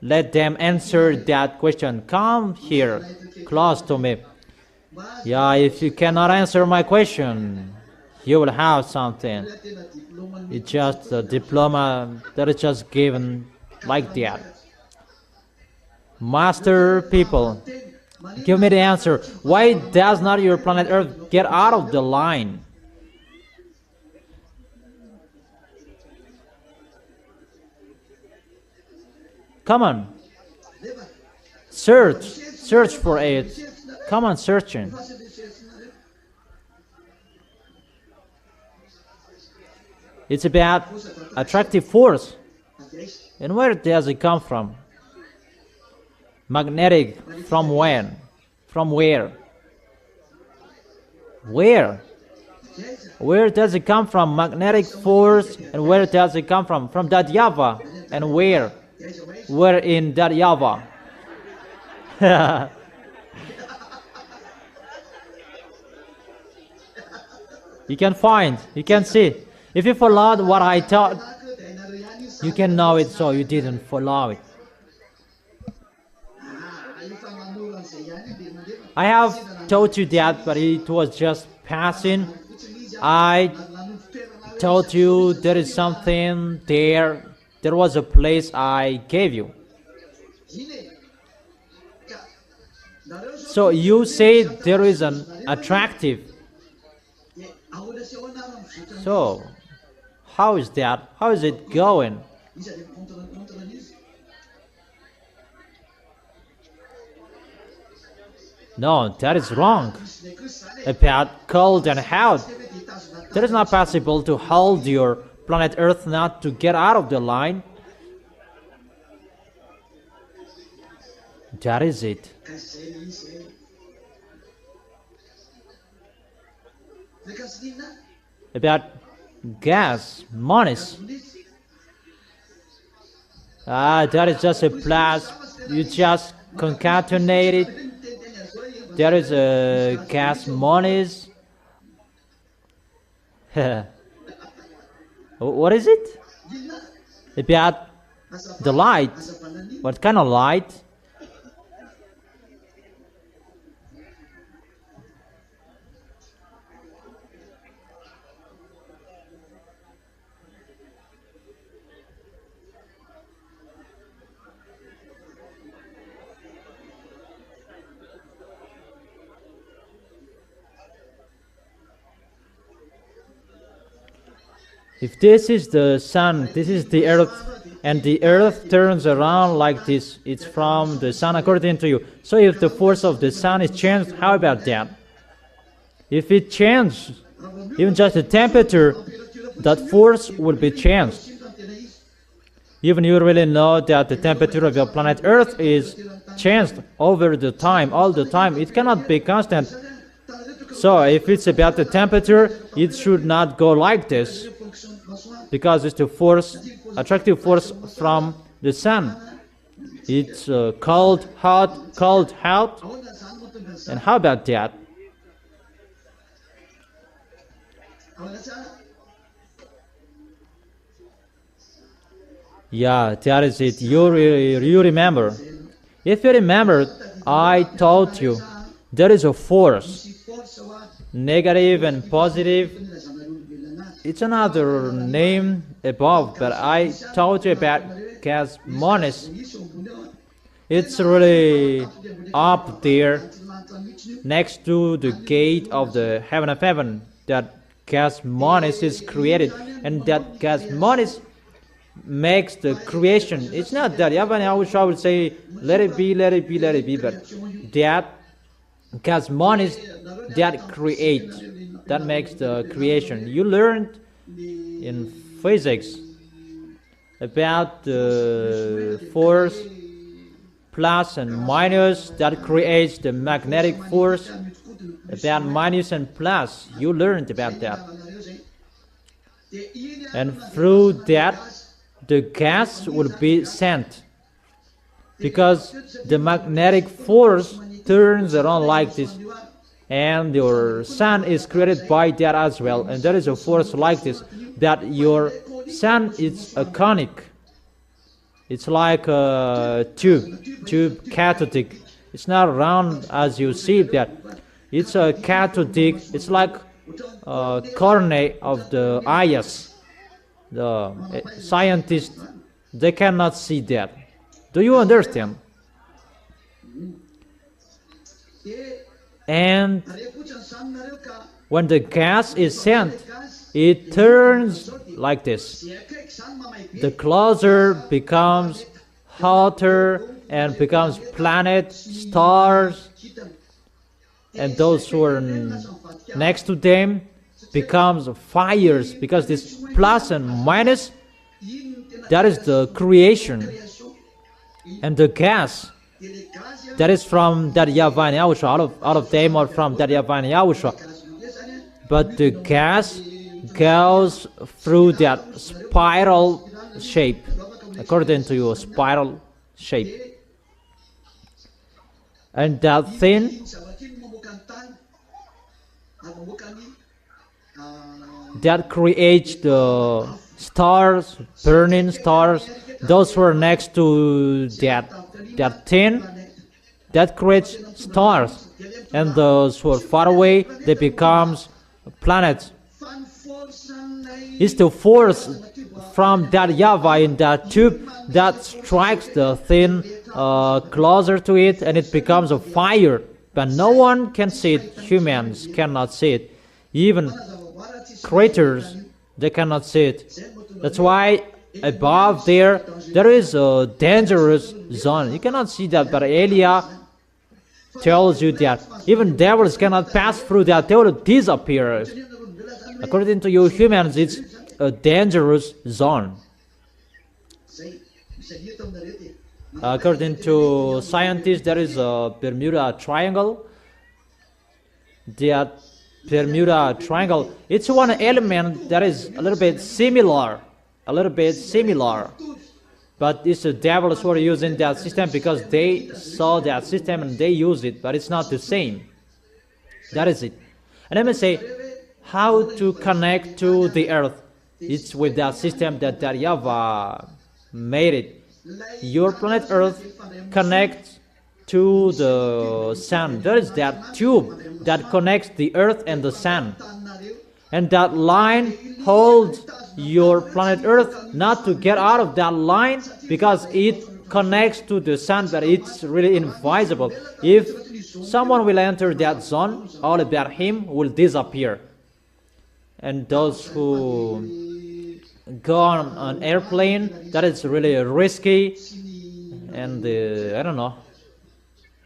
Speaker 1: let them answer that question. Come here, close to me. Yeah, if you cannot answer my question, you will have something. It's just a diploma that is just given like that. Master people, give me the answer. Why does not your planet Earth get out of the line? Come on. Search for it. Come on, searching. It's about attractive force. And where does it come from? Magnetic, from when? From where? Where? Where does it come from? Magnetic force, and where does it come from? From that YAHVAH. And where? Where in that YAHVAH? You can find, you can see. If you followed what I taught, you can know it, so you didn't follow it. I have told you that, but it was just passing. I told you there is something there. There was a place I gave you. So you say there is an attractive. So how is that? How is it going? No, that is wrong. About cold and hot. That is not possible to hold your planet Earth not to get out of the line. That is it. About gas, monies. That is just a plus. You just concatenate it. There is a gas monies. What is it? About the light. What kind of light? If this is the sun, this is the earth, and the earth turns around like this, it's from the sun according to you. So if the force of the sun is changed, how about that? If it changes, even just the temperature, that force will be changed. Even you really know that the temperature of your planet Earth is changed over the time, all the time. It cannot be constant. So if it's about the temperature, it should not go like this, because it's the force, attractive force from the sun. It's cold, hot, cold, hot. And how about that? Yeah, that is it. You remember. If you remember, I told you there is a force, negative and positive. It's another name above, but I told you about gas monis. It's really up there next to the gate of the heaven of heaven. That gas monis is created, and that gas monis makes the creation. It's not that YAHVAH would say, let it be, let it be, let it be, but that gas monis that creates, that makes the creation. You learned in physics about the force plus and minus that creates the magnetic force. About minus and plus, you learned about that. And through that, the gas will be sent, because the magnetic force turns around like this, and your sun is created by that as well. And there is a force like this, that your sun is a conic. It's like a tube cathodic. It's not round as you see that. It's a cathodic. It's like a cornea of the eyes. The scientists, they cannot see that. Do you understand? And when the gas is sent, it turns like this. The closer becomes hotter and becomes planets, stars, and those who are next to them becomes fires, because this plus and minus, that is the creation. And the gas, that is from that YAHVAH and YAHOSHUAH, out of them, or from that YAHVAH and YAHOSHUAH. But the gas goes through that spiral shape, according to your spiral shape. And that thing that creates the stars, burning stars, those who are next to that thing, that creates stars. And those who are far away, they become planets. It's the force from that YAHVAH in that tube that strikes the thing closer to it, and it becomes a fire. But no one can see it. Humans cannot see it. Even creatures, they cannot see it. That's why above there is a dangerous zone. You cannot see that, but Elia tells you that even devils cannot pass through that. They will disappear. According to you humans, it's a dangerous zone. According to scientists, there is a Bermuda Triangle. That Bermuda Triangle, it's one element that is a little bit similar. But it's the devils who are using that system because they saw that system and they use it, but it's not the same. That is it. And let me say, how to connect to the earth. It's with that system that YAHVAH made it. Your planet Earth connects to the sun. There is that tube that connects the earth and the sun. And that line holds your planet Earth not to get out of that line, because it connects to the sun, but it's really invisible. If someone will enter that zone, all about him will disappear. And those who go on an airplane, that is really risky, and I don't know.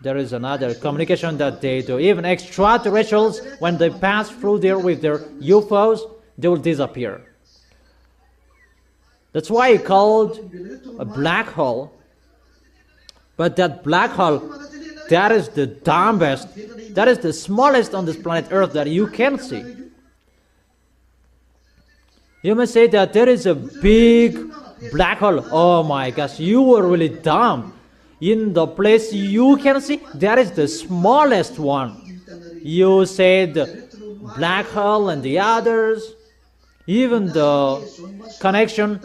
Speaker 1: There is another communication that they do. Even extraterrestrials, when they pass through there with their UFOs, they will disappear. That's why it's called a black hole. But that black hole, that is the dumbest, that is the smallest on this planet Earth that you can see. You may say that there is a big black hole. Oh my gosh, you were really dumb. In the place you can see, that is the smallest one. You said black hole and the others. Even the connection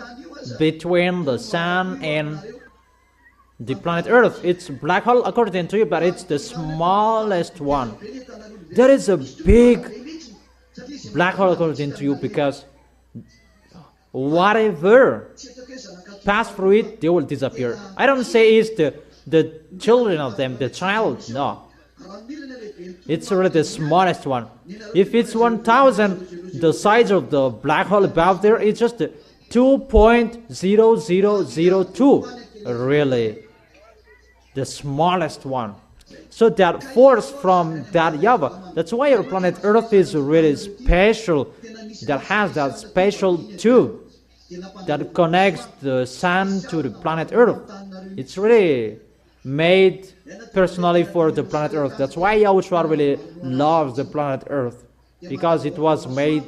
Speaker 1: between the sun and the planet Earth, it's black hole according to you, but it's the smallest one. There is a big black hole according to you, because whatever pass through it, they will disappear. I don't say it's the children of them, the child, no. It's really the smallest one. If it's 1,000, the size of the black hole above there, it's just 2.0002. Really, the smallest one. So that force from that YAHVAH, that's why our planet Earth is really special, that has that special tube that connects the sun to the planet Earth. It's really made personally for the planet Earth. That's why YAHOSHUAH really loves the planet Earth, because it was made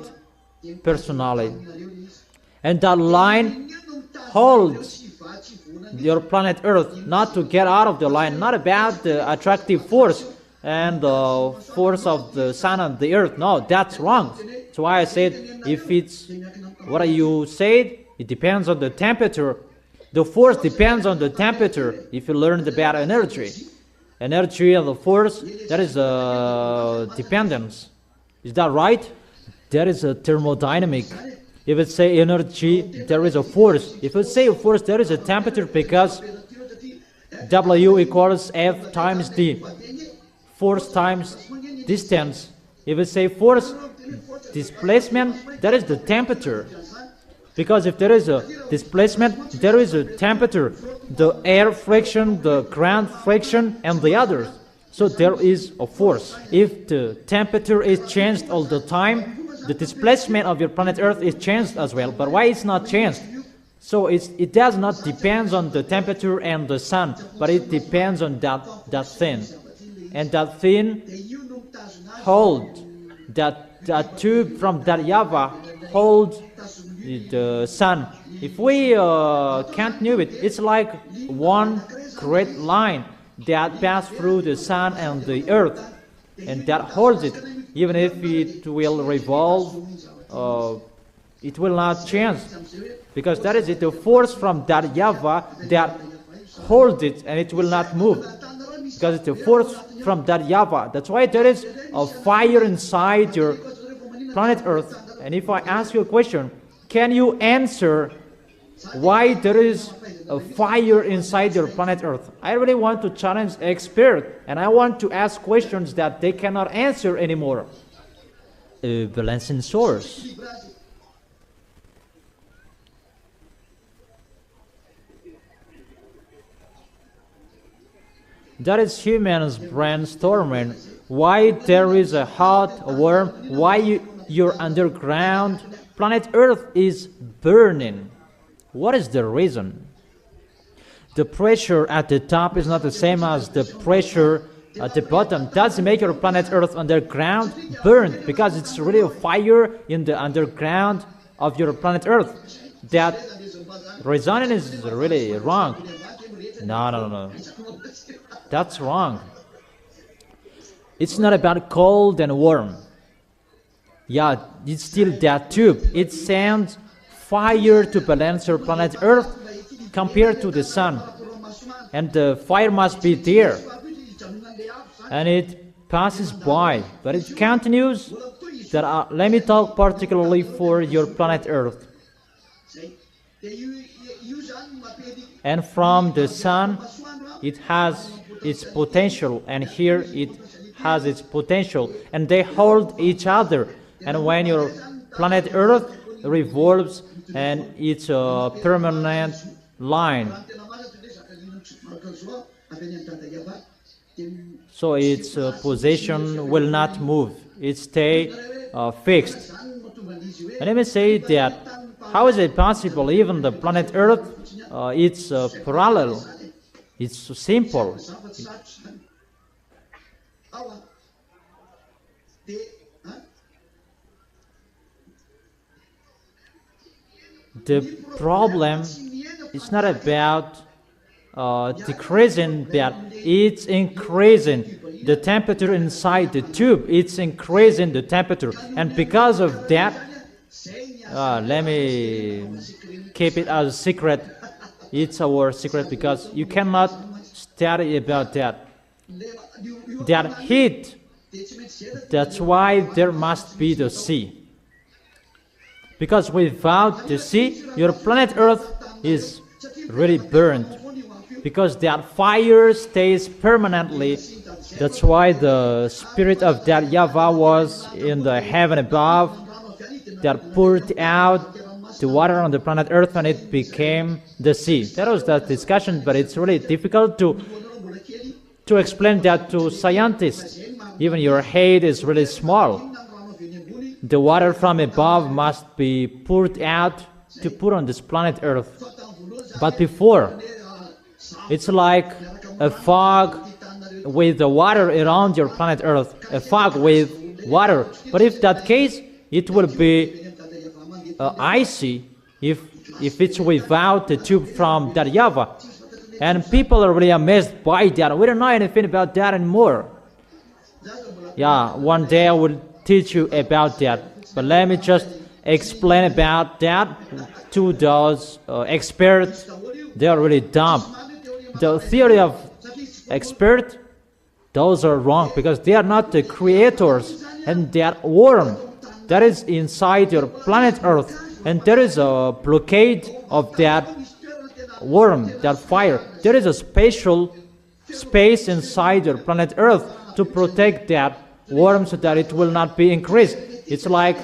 Speaker 1: personally. And that line holds your planet Earth, not to get out of the line, not about the attractive force and the force of the sun and the earth. No, that's wrong. That's why I said, if it's what you said, it depends on the temperature. The force depends on the temperature. If you learned about energy and the force, that is a dependence. Is that right? There is a thermodynamic. If it say energy, there is a force. If it say force, there is a temperature, because W equals F times D. Force times distance. If it say force, displacement, that is the temperature. Because if there is a displacement, there is a temperature. The air friction, the ground friction, and the others. So there is a force. If the temperature is changed all the time, the displacement of your planet Earth is changed as well. But why it's not changed? So it does not depend on the temperature and the sun, but it depends on that thing. And that thing hold that tube from that YAHVAH hold the sun. If we can't know it, it's like one great line that passes through the sun and the earth, and that holds it. Even if it will revolve, it will not change, because that is it, the force from that YAHVAH that holds it, and it will not move, because it's the force from that YAHVAH. That's why there is a fire inside your planet Earth. And if I ask you a question, can you answer why there is a fire inside your planet Earth? I really want to challenge experts, and I want to ask questions that they cannot answer anymore. Balancing source. That is humans brainstorming why there is a hot, warm, why your underground planet Earth is burning. What is the reason? The pressure at the top is not the same as the pressure at the bottom. Does make your planet Earth underground burn, because it's really a fire in the underground of your planet Earth. That reasoning is really wrong. No. That's wrong. It's not about cold and warm. Yeah, it's still that tube. It sends fire to balance your planet Earth compared to the sun. And the fire must be there. And it passes by. But it continues. Let me talk particularly for your planet Earth. And from the sun, it has its potential. And here it has its potential. And they hold each other. And when your planet Earth revolves, and it's a permanent line. So its position will not move. It stay fixed. And let me say that how is it possible? Even the planet Earth, it's parallel. It's so simple. The problem is not about decreasing, but it's increasing the temperature inside the tube. It's increasing the temperature, and because of that, let me keep it as a secret. It's our secret because you cannot study about that. That heat, that's why there must be the sea. Because without the sea, your planet Earth is really burned. Because that fire stays permanently. That's why the spirit of that YAHVAH was in the heaven above, that poured out the water on the planet Earth, and it became the sea. That was that discussion, but it's really difficult to explain that to scientists. Even your head is really small. The water from above must be poured out to put on this planet Earth. But before, it's like a fog with the water around your planet Earth, a fog with water. But if that case, it will be icy if it's without the tube from that YAHVAH. And people are really amazed by that. We don't know anything about that anymore. Yeah, one day I will teach you about that. But let me just explain about that to those experts. They are really dumb. The theory of experts, those are wrong because they are not the creators. And that worm that is inside your planet Earth, and there is a blockade of that worm, that fire. There is a special space inside your planet Earth to protect that worm so that it will not be increased. It's like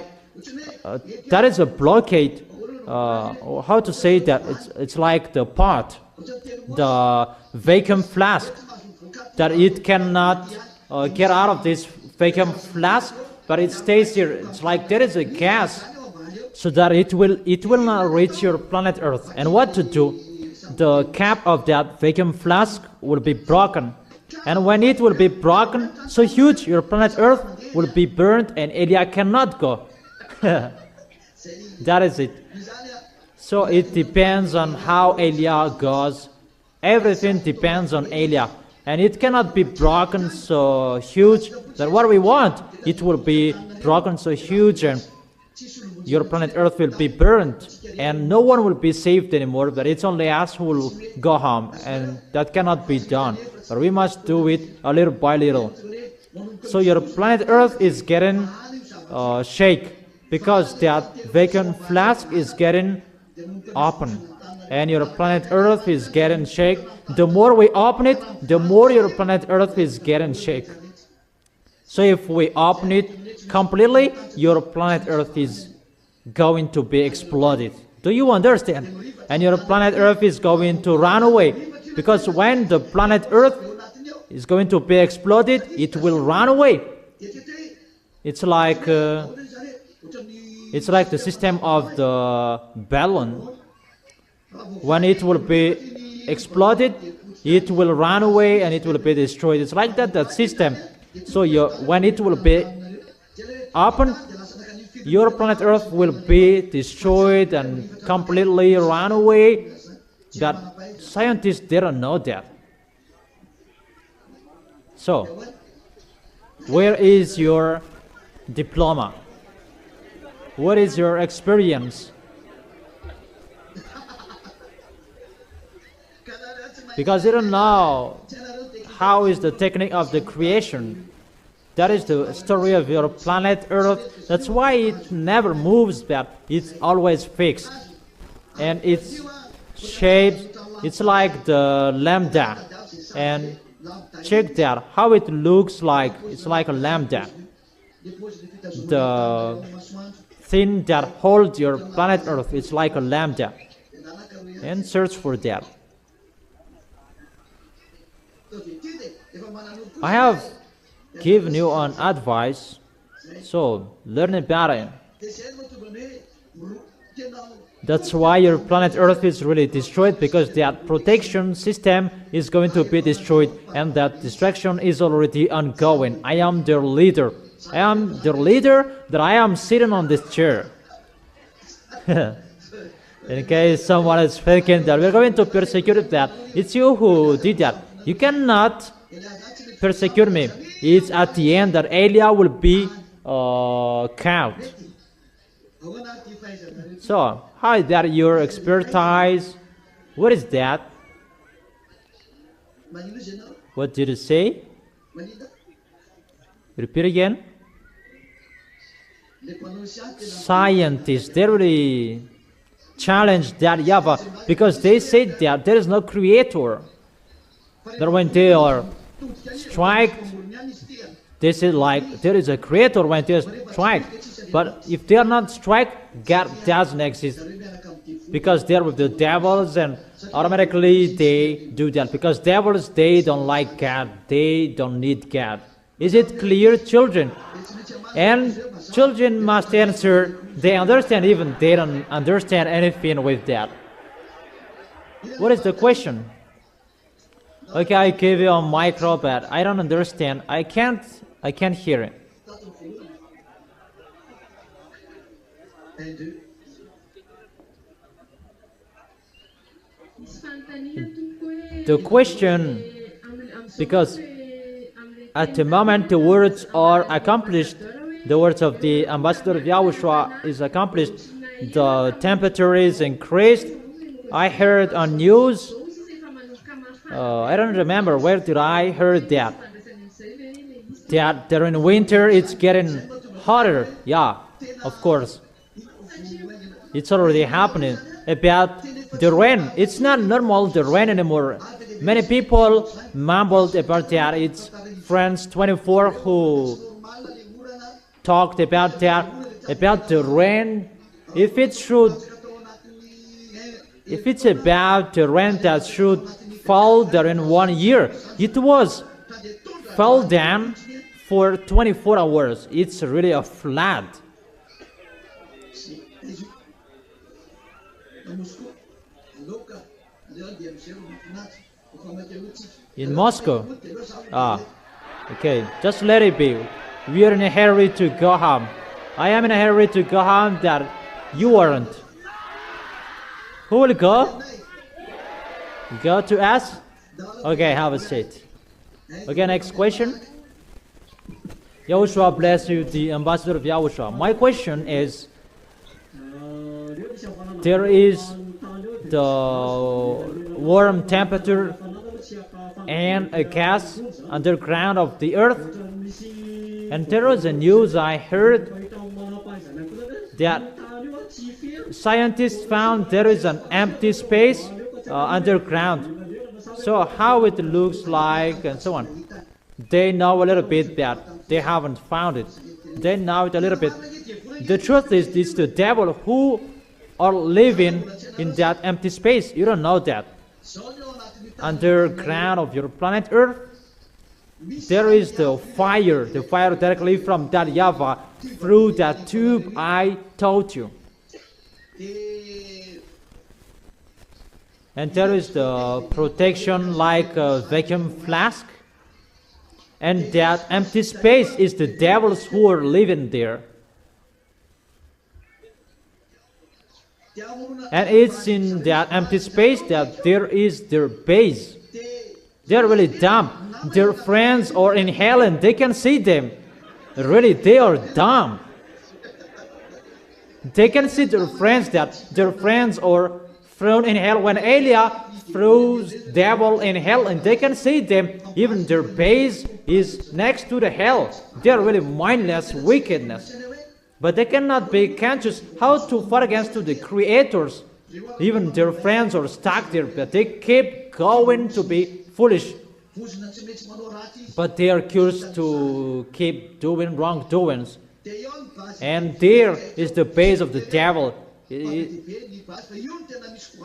Speaker 1: that is a blockade. How to say that? It's like the pot, the vacuum flask, that it cannot get out of this vacuum flask, but it stays here. It's like there is a gas, so that it will not reach your planet Earth. And what to do? The cap of that vacuum flask will be broken. And when it will be broken, so huge, your planet Earth will be burned and Elia cannot go. That is it. So it depends on how Elia goes. Everything depends on Elia. And it cannot be broken so huge that what we want, it will be broken so huge and your planet Earth will be burned. And no one will be saved anymore, but it's only us who will go home. And that cannot be done. But we must do it a little by little. So your planet Earth is getting shake because that vacuum flask is getting open. And your planet Earth is getting shake. The more we open it, the more your planet Earth is getting shake. So if we open it completely, your planet Earth is going to be exploded. Do you understand? And your planet Earth is going to run away. Because when the planet Earth is going to be exploded, it will run away. It's like the system of the balloon. When it will be exploded, it will run away and it will be destroyed. It's like that system. So when it will be open, your planet Earth will be destroyed and completely run away. That scientists, they don't know that. So, where is your diploma? What is your experience? Because you don't know how is the technique of the creation. That is the story of your planet Earth. That's why it never moves back. It's always fixed. And its shape, it's like the lambda. And check that, how it looks like. It's like a lambda. The thing that holds your planet Earth, it's like a lambda. And search for that. I have given you an advice, so learn about it. That's why your planet Earth is really destroyed, because that protection system is going to be destroyed, and that destruction is already ongoing. I am their leader. I am the leader that I am sitting on this chair. In case someone is thinking that we're going to persecute that, it's you who did that. You cannot persecute me. It's at the end that Elia will be count. So, how is that your expertise? What is that? What did it say? Repeat again. Scientists, they really challenge that YAHVAH, because they say that there is no creator. That when they are striked, they say like there is a creator when they are striked. But if they are not striked, God doesn't exist, because they are with the devils, and automatically they do that, because devils, they don't like God, they don't need God. Is it clear, children? And children must answer. They understand, even they don't understand anything with that. What is the question? Okay, I give you a micro, but I don't understand. I can't hear it. The question, because at the moment the words are accomplished, the words of the ambassador of YAHOSHUAH is accomplished, the temperature is increased. I heard on news, I don't remember where did I heard that during winter it's getting hotter. Yeah, of course. It's already happening. About the rain, it's not normal, the rain anymore. Many people mumbled about that. It's France 24 who talked about that, about the rain. If it's about the rain that should fall there in 1 year, it was fell down for 24 hours. It's really a flood. In Moscow? Okay, just let it be. We are in a hurry to go home. I am in a hurry to go home, that you aren't. Who will go? Go to us? Okay, have a seat. Okay, next question. YAHOSHUAH bless you, the ambassador of YAHOSHUAH. My question is, there is the warm temperature and a gas underground of the earth, and there was a news I heard that scientists found there is an empty space underground. So how it looks like and so on. They know a little bit that they haven't found it. They know it a little bit. The truth is, it's the devil who are living in that empty space. You don't know that. Underground of your planet Earth, there is the fire directly from that YAHVAH through that tube I told you. And there is the protection like a vacuum flask. And that empty space is the devils who are living there. And it's in that empty space that there is their base. They're really dumb. Their friends are in hell and they can see them. Really, they are dumb. They can see their friends, that their friends are thrown in hell. When Elia throws devil in hell, and they can see them, even their base is next to the hell. They are really mindless wickedness. But they cannot be conscious how to fight against the creators. Even their friends are stuck there, but they keep going to be foolish. But they are curious to keep doing wrongdoings. And there is the base of the devil.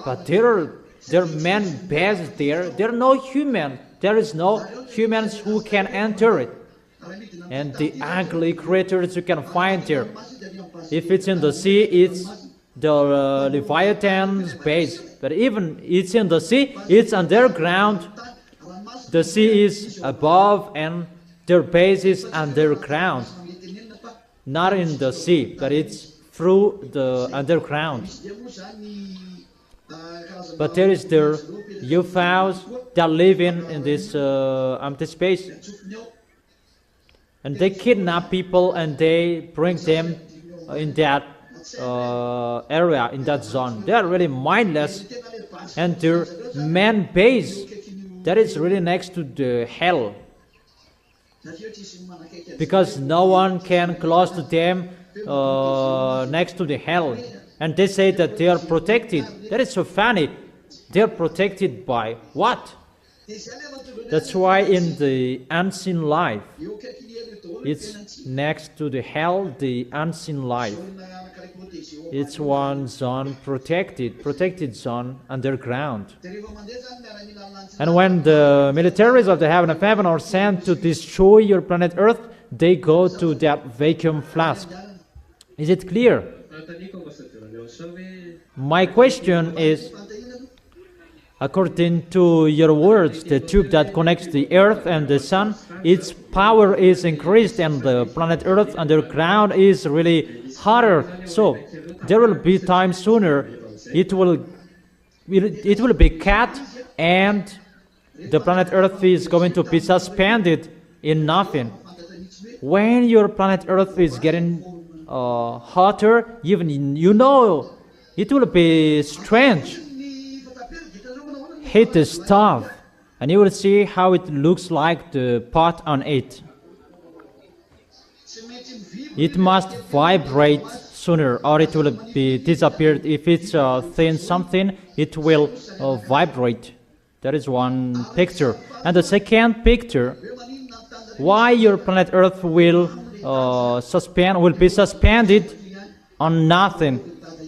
Speaker 1: But there are men bases there. There are no human. There is no humans who can enter it. And the ugly creatures you can find here. If it's in the sea, it's the Leviathan's base. But even it's in the sea, it's underground. The sea is above and their base is underground. Not in the sea, but it's through the underground. But there is their YAHVAHs that live in this empty space. And they kidnap people and they bring them in that area, in that zone. They are really mindless. And their main base, that is really next to the hell. Because no one can close to them next to the hell. And they say that they are protected. That is so funny. They are protected by what? That's why in the unseen life, it's next to the hell, the unseen life. It's one zone protected zone underground. And when the militaries of the heaven of heaven are sent to destroy your planet Earth, they go to that vacuum flask. Is it clear? My question is, according to your words, the tube that connects the Earth and the Sun, its power is increased and the planet Earth underground is really hotter. So there will be time sooner it will be cut and the planet Earth is going to be suspended in nothing. When your planet Earth is getting hotter, even you know it will be strange. Hit the stove and you will see how it looks like the pot on it. It must vibrate sooner or it will be disappeared. If it's thin something, it will vibrate. That is one picture. And the second picture, why your planet Earth will be suspended on nothing.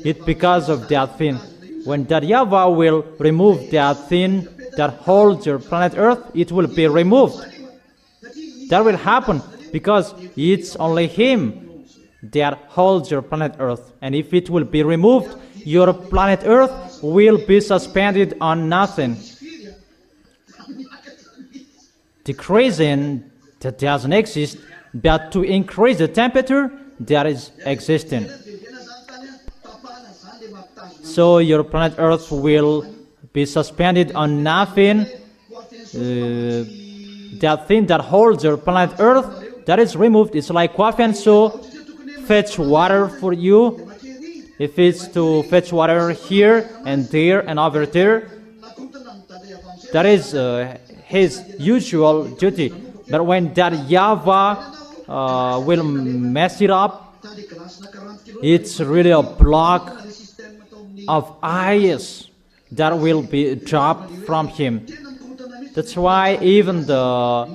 Speaker 1: It's because of that thing. When that YAHVAH will remove that thing that holds your planet Earth, it will be removed. That will happen because it's only Him that holds your planet Earth. And if it will be removed, your planet Earth will be suspended on nothing. Decreasing that doesn't exist, but to increase the temperature that is existing. So your planet Earth will be suspended on nothing. That thing that holds your planet Earth, that is removed. It's like coffee, so fetch water for you. If it's to fetch water here and there and over there, that is his usual duty. But when that YAHVAH will mess it up, it's really a block of ice that will be dropped from him. That's why even the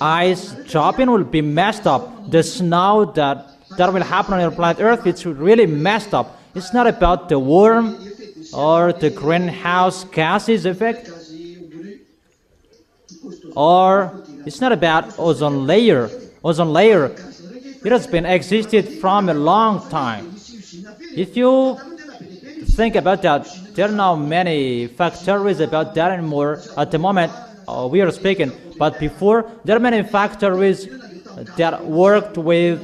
Speaker 1: ice dropping will be messed up. The snow that will happen on your planet Earth, it's really messed up. It's not about the worm or the greenhouse gases effect, or it's not about ozone layer. Ozone layer, it has been existed from a long time. If you think about that, there are now many factories about that anymore. At the moment we are speaking, but before there are many factories that worked with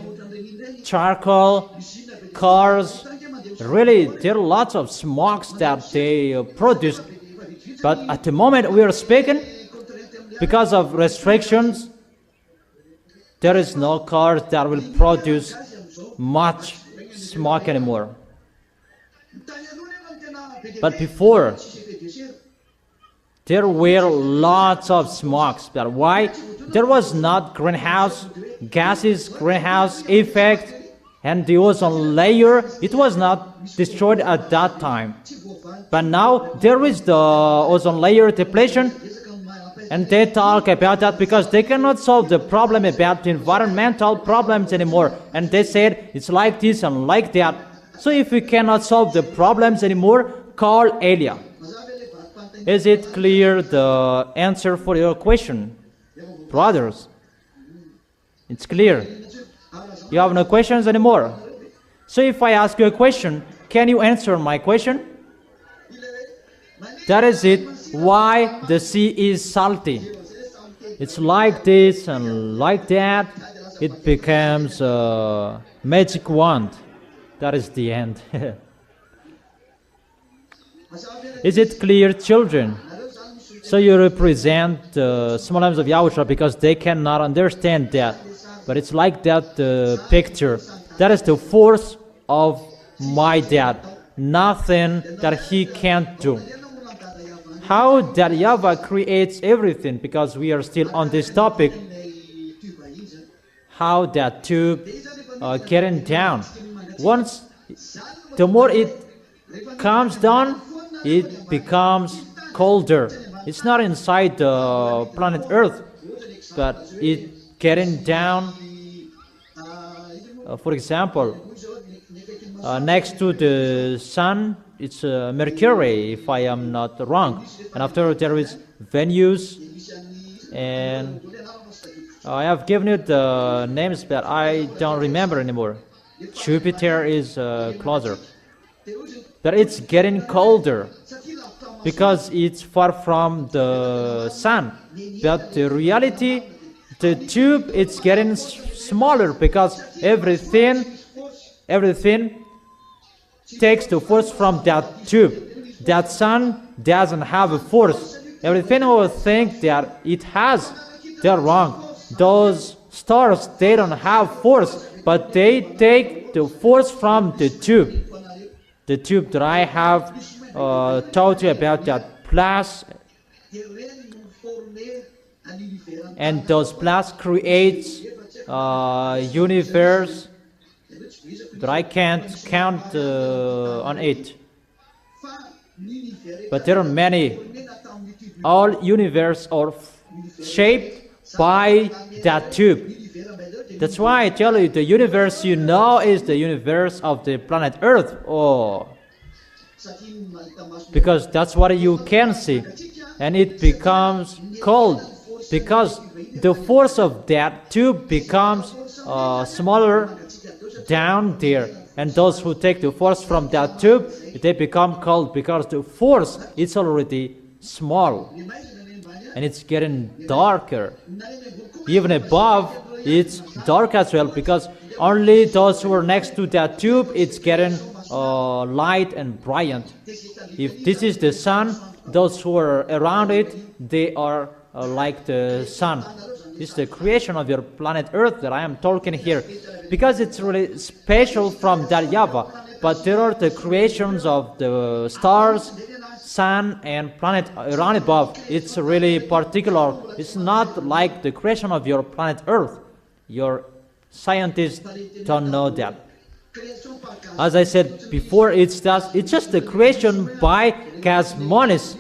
Speaker 1: charcoal, cars. Really, there are lots of smokes that they produced. But at the moment we are speaking, because of restrictions, there is no cars that will produce much smoke anymore. But before, there were lots of smokes. But why? There was not greenhouse gases, greenhouse effect, and the ozone layer. It was not destroyed at that time. But now there is the ozone layer depletion, and they talk about that because they cannot solve the problem about the environmental problems anymore. And they said it's like this and like that. So if we cannot solve the problems anymore, call alien. Is it clear the answer for your question, brothers? It's clear. You have no questions anymore. So if I ask you a question, can you answer my question? That is it. Why the sea is salty? It's like this and like that. It becomes a magic wand. That is the end. Is it clear, children? So you represent the small arms of Yahushua because they cannot understand that. But it's like that picture. That is the force of my dad. Nothing that he can't do. How that YAHVAH creates everything, because we are still on this topic. How that tube getting down. Once, the more it comes down, it becomes colder. It's not inside the planet Earth, but it getting down. For example, next to the sun, it's Mercury, if I am not wrong. And after there is Venus, and I have given you the names, but I don't remember anymore. Jupiter is closer. But it's getting colder because it's far from the sun. But the reality, the tube, it's getting smaller because everything takes the force from that tube. That sun doesn't have a force. Everything will think that it has. They're wrong. Those stars, they don't have force, but they take the force from the tube. The tube that I have taught you about, that plus, and those plus creates universe that I can't count on it. But there are many. All universe are shaped by that tube. That's why I tell you, the universe you know is the universe of the planet Earth. Oh, because that's what you can see. And it becomes cold because the force of that tube becomes smaller down there. And those who take the force from that tube, they become cold because the force is already small. And it's getting darker. Even above, it's dark as well, because only those who are next to that tube, it's getting light and brilliant. If this is the sun, those who are around it, they are like the sun. This is the creation of your planet Earth that I am talking here, because it's really special from that YAHVAH. But there are the creations of the stars, sun, and planet around above. It's really particular. It's not like the creation of your planet Earth. Your scientists don't know that. As I said before, it's just the creation by cosmonics.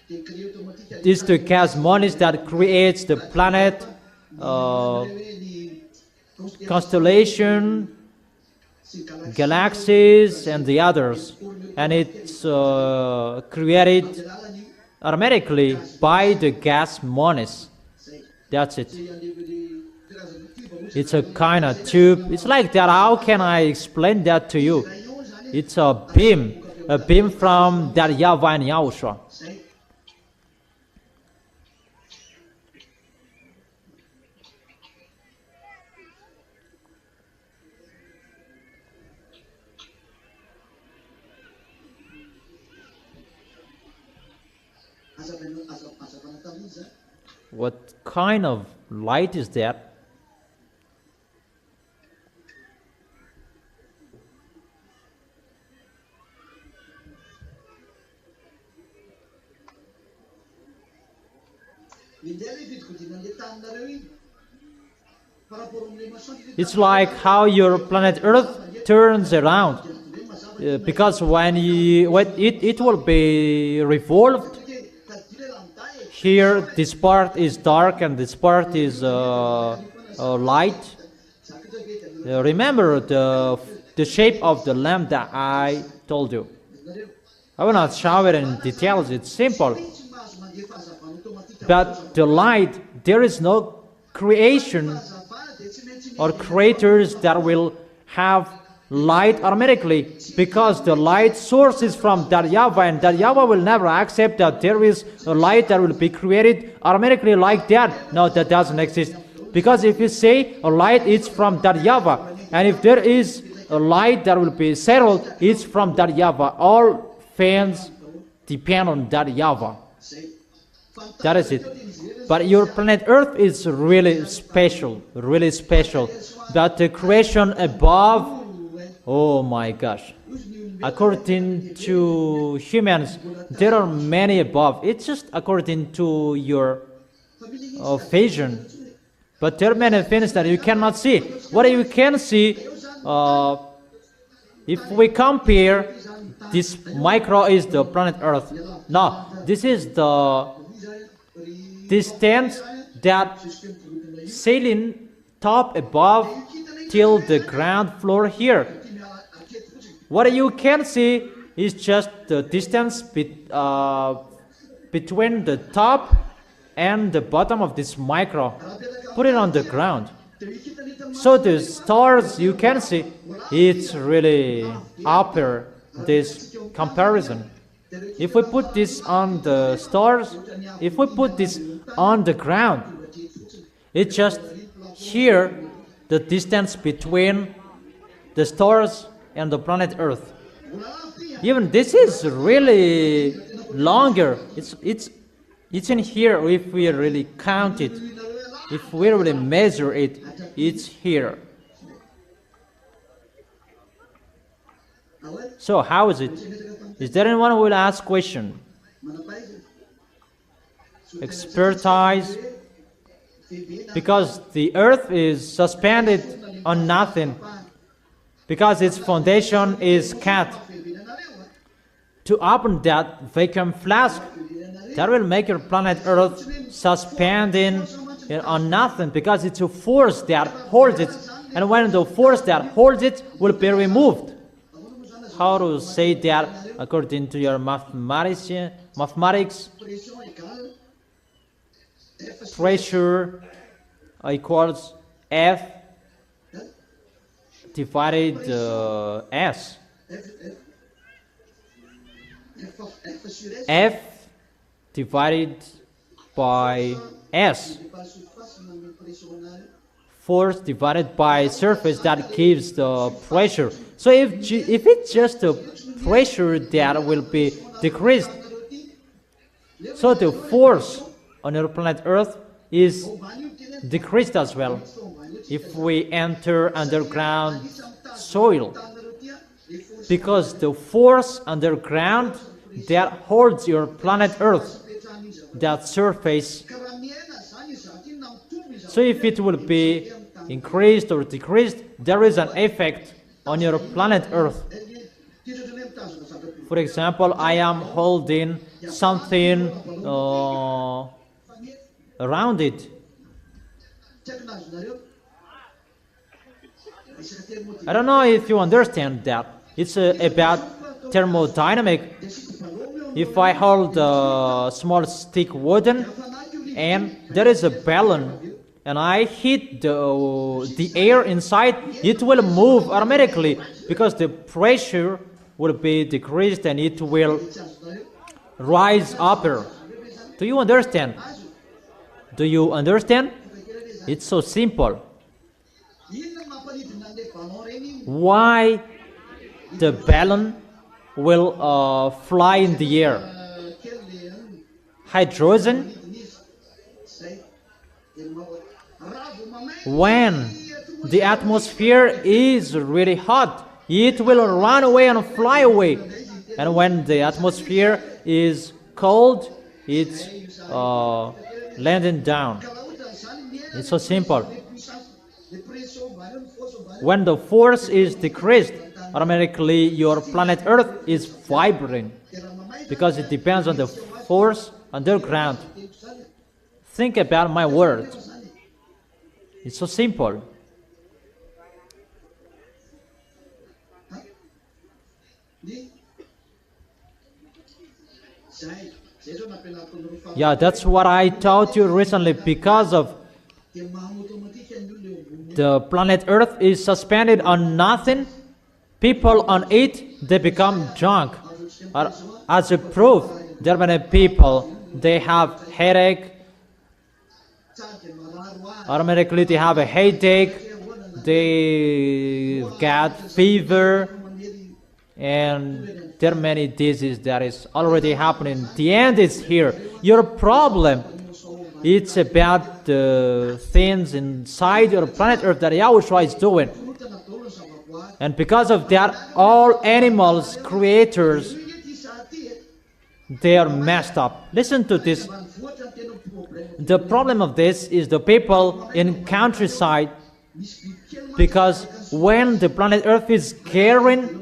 Speaker 1: It's the cosmonics that creates the planet, constellation, galaxies, and the others. And it's created automatically by the cosmonics. That's it. It's a kind of tube. It's like that. How can I explain that to you? It's a beam from that YAHVAH and YAHOSHUAH. What kind of light is that? It's like how your planet Earth turns around, because when it will be revolved. Here, this part is dark and this part is light. Remember the shape of the lamp that I told you. I will not show it in details. It's simple. But the light, there is no creation or creators that will have light automatically, because the light source is from that YAHVAH, and that YAHVAH will never accept that there is a light that will be created automatically like that. No, that doesn't exist. Because if you say a light is from that YAHVAH, and if there is a light that will be settled, it's from that YAHVAH. All fans depend on that YAHVAH. That is it. But your planet Earth is really special, really special. But the creation above, oh my gosh. According to humans, there are many above. It's just according to your vision. But there are many things that you cannot see. What you can see, if we compare, this micro is the planet Earth. Now, this is the distance that sailing top above till the ground floor here. What you can see is just the distance between the top and the bottom of this micro. Put it on the ground. So the stars you can see, it's really upper this comparison. If we put this on the stars, if we put this on the ground, it's just here the distance between the stars and the planet Earth. Even this is really longer. It's in here. If we really count it, if we really measure it, it's here. So how is it? Is there anyone who will ask question? Expertise. Because the earth is suspended on nothing. Because its foundation is cut. To open that vacuum flask, that will make your planet Earth suspending on nothing, because it's a force that holds it. And when the force that holds it will be removed. How to say that according to your mathematics? Pressure equals F divided S. F divided by S. Force divided by surface that gives the pressure. So if it's just the pressure that will be decreased, so the force on your planet Earth is decreased as well. If we enter underground soil, because the force underground that holds your planet Earth, that surface, so if it will be increased or decreased, there is an effect on your planet Earth. For example, I am holding something around it. I don't know if you understand that. It's about thermodynamic. If I hold a small stick wooden and there is a balloon and I hit the air inside, it will move automatically because the pressure will be decreased and it will rise upper. Do you understand? Do you understand? It's so simple. Why the balloon will fly in the air? Hydrogen. When the atmosphere is really hot, it will run away and fly away. And when the atmosphere is cold, it's landing down. It's so simple. When the force is decreased, automatically your planet Earth is vibrating because it depends on the force underground. Think about my words. It's so simple. Yeah, that's what I taught you recently. Because of the planet Earth is suspended on nothing, people on it, they become drunk. As a proof, there are many people, they have headache, automatically they have a headache, they get fever, and there are many diseases that is already happening. The end is here. Your problem, it's about the things inside your planet Earth that YAHOSHUAH is doing. And because of that, all animals, creators, they are messed up. Listen to this. The problem of this is the people in countryside, because when the planet Earth is getting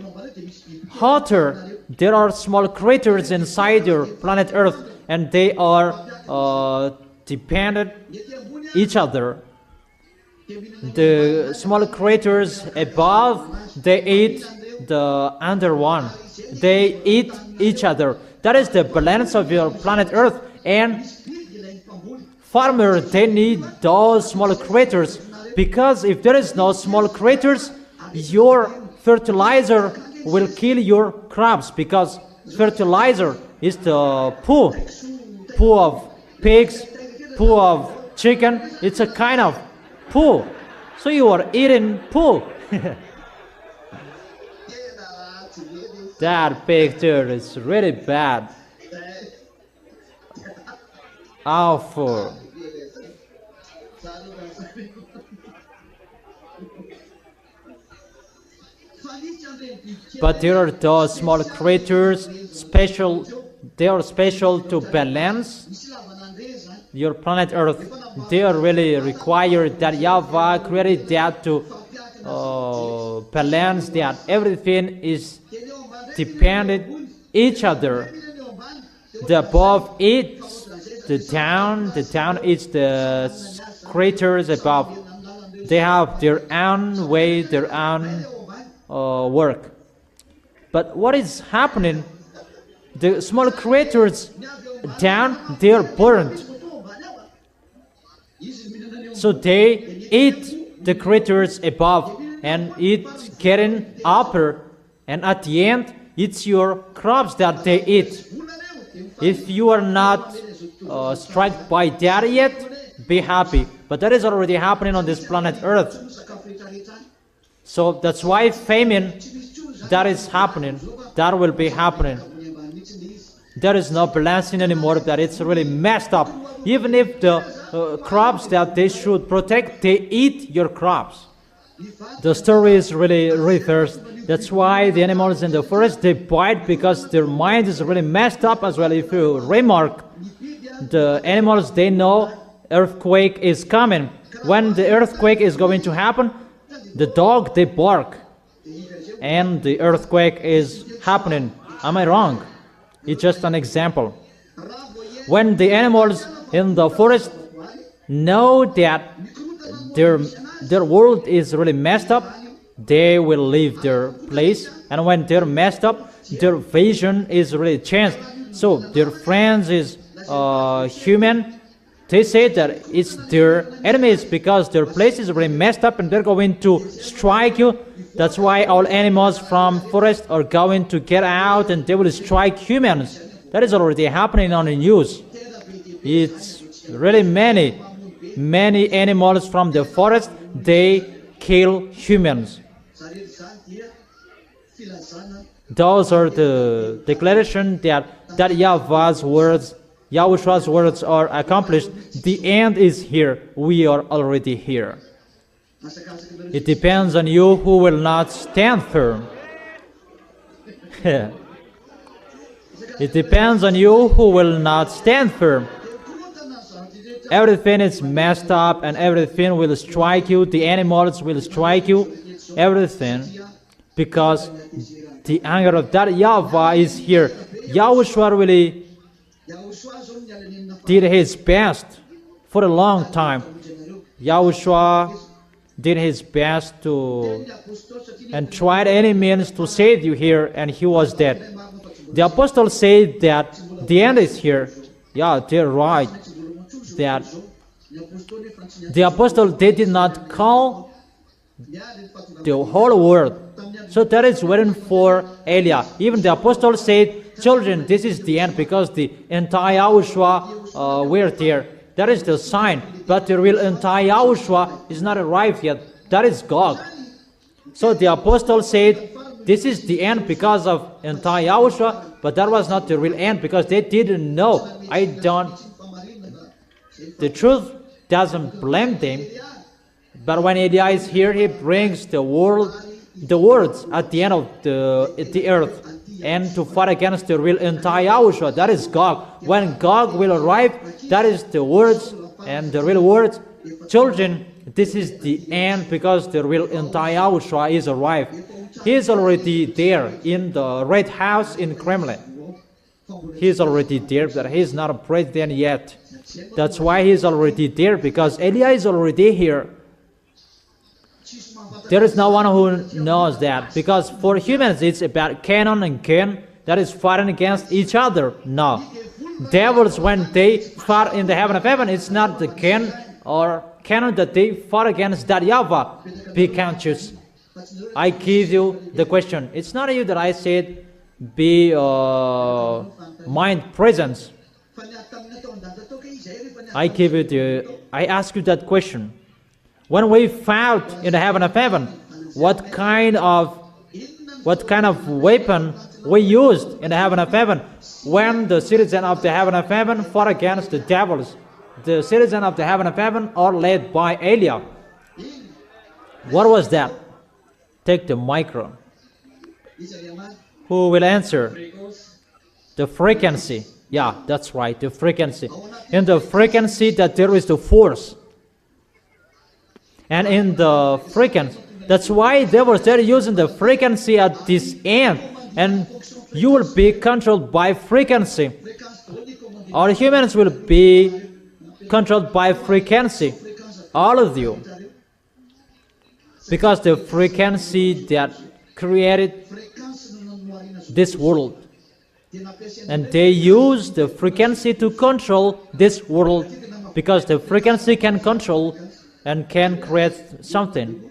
Speaker 1: hotter, there are small creatures inside your planet Earth, and they are dependent each other. The small creatures above, they eat the under one. They eat each other. That is the balance of your planet Earth. And farmers, they need those small creatures, because if there is no small creatures, your fertilizer will kill your crops, because fertilizer is the poo of pigs, poo of chicken. It's a kind of poo. So you are eating poo. That picture is really bad. Awful. But there are those small creatures, special. They are special to balance your planet Earth. They are really required that YAHVAH created that to balance that. Everything is dependent each other. The above eats the down eats the creatures above. They have their own way, their own work. But what is happening? The small creatures down, they are burned. So they eat the creatures above, and it's getting upper, and at the end, it's your crops that they eat. If you are not struck by that yet, be happy. But that is already happening on this planet Earth. So that's why famine, that is happening. That will be happening. There is no balancing anymore. That it's really messed up. Even if the crops that they should protect, they eat your crops. The story is really reversed. That's why the animals in the forest, they bite, because their mind is really messed up as well. If you remark, the animals, they know earthquake is coming. When the earthquake is going to happen, the dog, they bark, and the earthquake is happening. Am I wrong? It's just an example. When the animals in the forest know that their world is really messed up, they will leave their place. And when they're messed up, their vision is really changed. So their friends is human. They say that it's their enemies, because their place is really messed up and they're going to strike you. That's why all animals from forest are going to get out and they will strike humans. That is already happening on the news. It's really many animals from the forest, they kill humans. Those are the declaration that YAHVAH's words, YAHOSHUAH's words are accomplished. The end is here. We are already here. It depends on you who will not stand firm. It depends on you who will not stand firm. Everything is messed up and everything will strike you. The animals will strike you. Everything. Because the anger of that YAHVAH is here. YAHOSHUAH really did his best for a long time. YAHOSHUAH did his best and tried any means to save you here, and he was dead. The apostles say that the end is here. Yeah, they're right. That the apostles, they did not call the whole world. So that is written for Elia. Even the apostles said, children, this is the end, because the entire YAHOSHUAH were there. That is the sign. But the real entire YAHOSHUAH is not arrived yet. That is God. So the apostles said, this is the end because of entire YAHOSHUAH, but that was not the real end, because they didn't know. The truth doesn't blame them. But when Elia is here, he brings the words at the end of the earth, and to fight against the real entire YAHOSHUAH. That is God. When God will arrive, that is the words and the real words. Children, this is the end, because the real entire YAHOSHUAH is arrived. He is already there in the Red House in Kremlin. He is already there, but he is not a president yet. That's why he is already there, because Elia is already here. There is no one who knows that, because for humans it's about Canon and Cain that is fighting against each other. No. Devils, when they fight in the heaven of heaven, it's not the Cain or Canon that they fight against, that YAHVAH. Be conscious. I give you the question. It's not you that I said be mind presence. I ask you that question. When we fought in the heaven of heaven, what kind of weapon we used in the heaven of heaven? When the citizens of the heaven of heaven fought against the devils, the citizens of the heaven of heaven are led by Elia. What was that? Take the micro. Who will answer? The frequency. Yeah, that's right, the frequency. In the frequency that there is the force. And in the frequency, that's why they're using the frequency at this end. And you will be controlled by frequency. All humans will be controlled by frequency. All of you. Because the frequency that created this world. And they use the frequency to control this world. Because the frequency can control and can create something.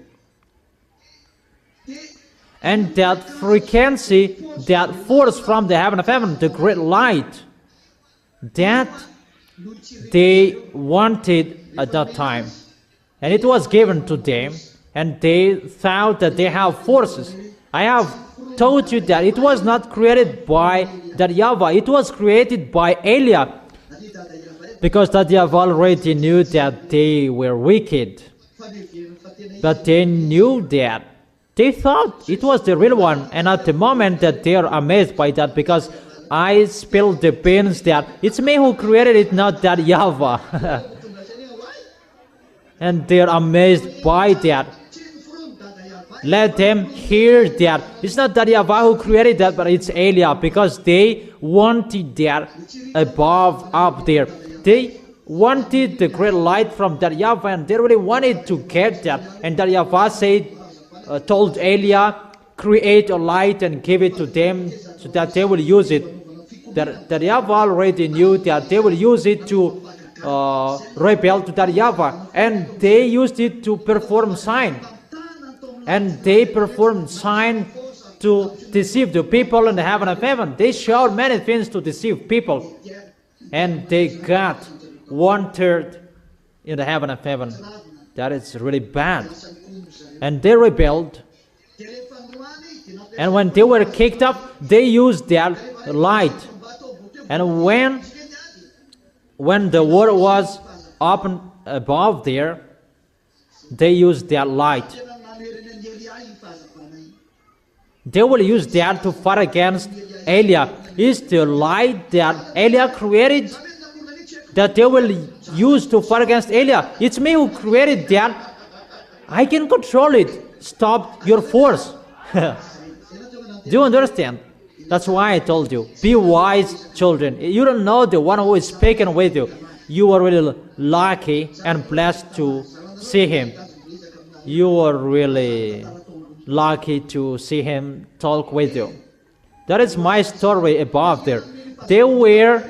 Speaker 1: And that frequency, that force from the heaven of heaven, the great light, that they wanted at that time. And it was given to them, and they thought that they have forces. I have told you that it was not created by that YAHVAH, it was created by Elia. Because that YAHVAH already knew that they were wicked. But they knew that. They thought it was the real one. And at the moment that they are amazed by that, because I spilled the beans that it's me who created it, not that YAHVAH. And they are amazed by that. Let them hear that. It's not that YAHVAH who created that, but it's Elia, because they wanted that above, up there. They wanted the great light from that YAHVAH, and they really wanted to get that. And that YAHVAH said, told Elia, create a light and give it to them so that they will use it. That YAHVAH already knew that they will use it to rebel to that YAHVAH, and they used it to perform sign. And they performed sign to deceive the people in the heaven of heaven. They showed many things to deceive people. And they got 1/3 in the heaven of heaven. That is really bad. And they rebelled. And when they were kicked up, they used that light. And when the world was open above there, they used that light. They will use that to fight against Elia. Is the light that Elia created that they will use to fight against Elia? It's me who created that. I can control it. Stop your force. Do you understand? That's why I told you, be wise, children. You don't know the one who is speaking with you. You are really lucky and blessed to see him. You are really lucky to see him talk with you. That is my story above there. they were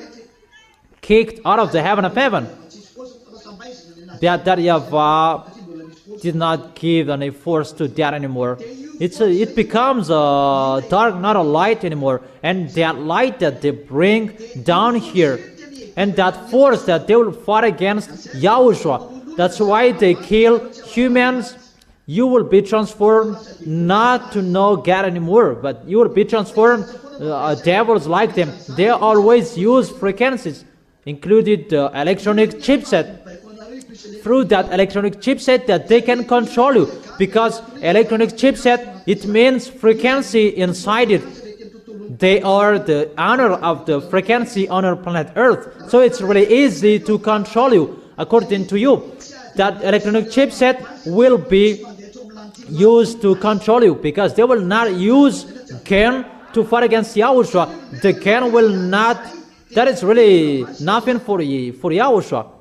Speaker 1: kicked out of the heaven of heaven. That YAHVAH did not give any force to that anymore. It becomes a dark, not a light anymore. And that light that they bring down here, and that force that they will fight against YAHOSHUAH, that's why they kill humans. You will be transformed not to know God anymore, but you will be transformed. Devils like them, they always use frequencies, included the electronic chipset. Through that electronic chipset that they can control you, because electronic chipset, it means frequency inside it. They are the owner of the frequency on our planet Earth, so it's really easy to control you according to you. That electronic chipset will be used to control you, because they will not use gun to fight against YAHOSHUAH. The gun will not, that is really nothing for YAHOSHUAH.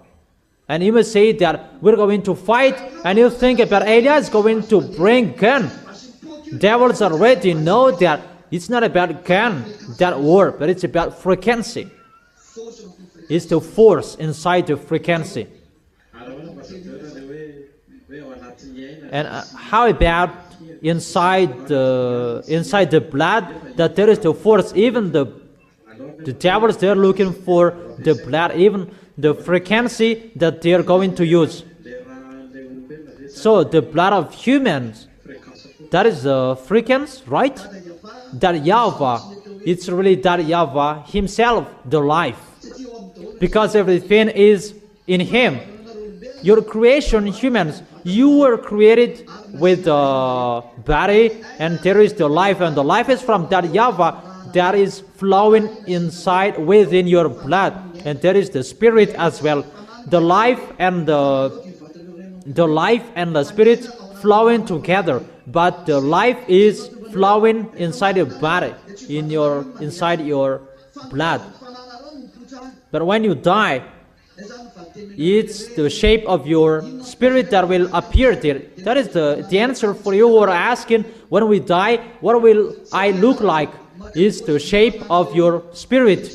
Speaker 1: And you may say that we're going to fight, and you think about Eliah is going to bring gun. Devils already know that it's not about gun, that war, but it's about frequency. It's the force inside the frequency. And how about inside the blood, that there is the force? Even the devils, they're looking for the blood, even the frequency that they are going to use. So the blood of humans, that is the frequency, right? That YAHVAH, it's really that YAHVAH himself, the life, because everything is in him. Your creation, humans, you were created with a body, and there is the life, and the life is from that YAHVAH that is flowing inside within your blood, and there is the spirit as well. The life and the spirit flowing together, but the life is flowing inside your body, inside your blood. But when you die, it's the shape of your spirit that will appear there. That is the answer for you who are asking, when we die, what will I look like? Is the shape of your spirit,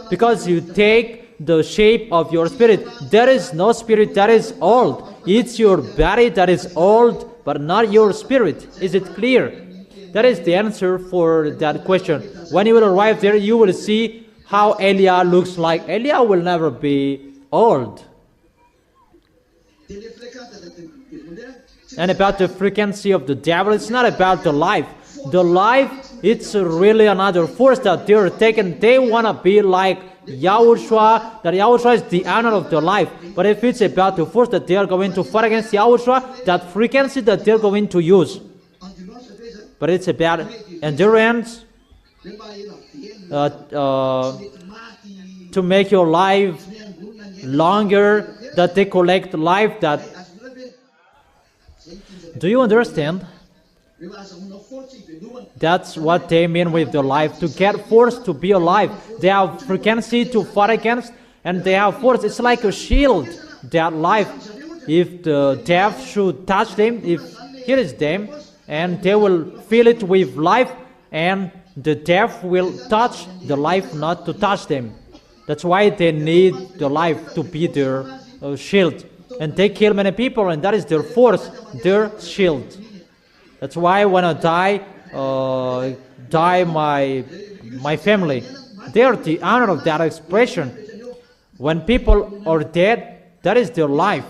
Speaker 1: because you take the shape of your spirit. There is no spirit that is old. It's your body that is old, but not your spirit. Is it clear? That is the answer for that question. When you will arrive there, you will see how Eliah looks like. Eliah will never be old. And about the frequency of the devil, it's not about the life. The life, it's really another force that they're taking. They want to be like YAHOSHUAH, that YAHOSHUAH is the honor of the life. But if it's about the force that they are going to fight against YAHOSHUAH, that frequency that they're going to use. But it's about endurance, to make your life longer, that they collect life. That, do you understand? That's what they mean with the life, to get force to be alive. They have frequency to fight against, and they have force. It's like a shield, that life. If the death should touch them, if here is them, and they will fill it with life, and the death will touch the life not to touch them. That's why they need the life to be their shield. And they kill many people, and that is their force, their shield. That's why when I die my family, they are the honor of that expression. When people are dead, that is their life,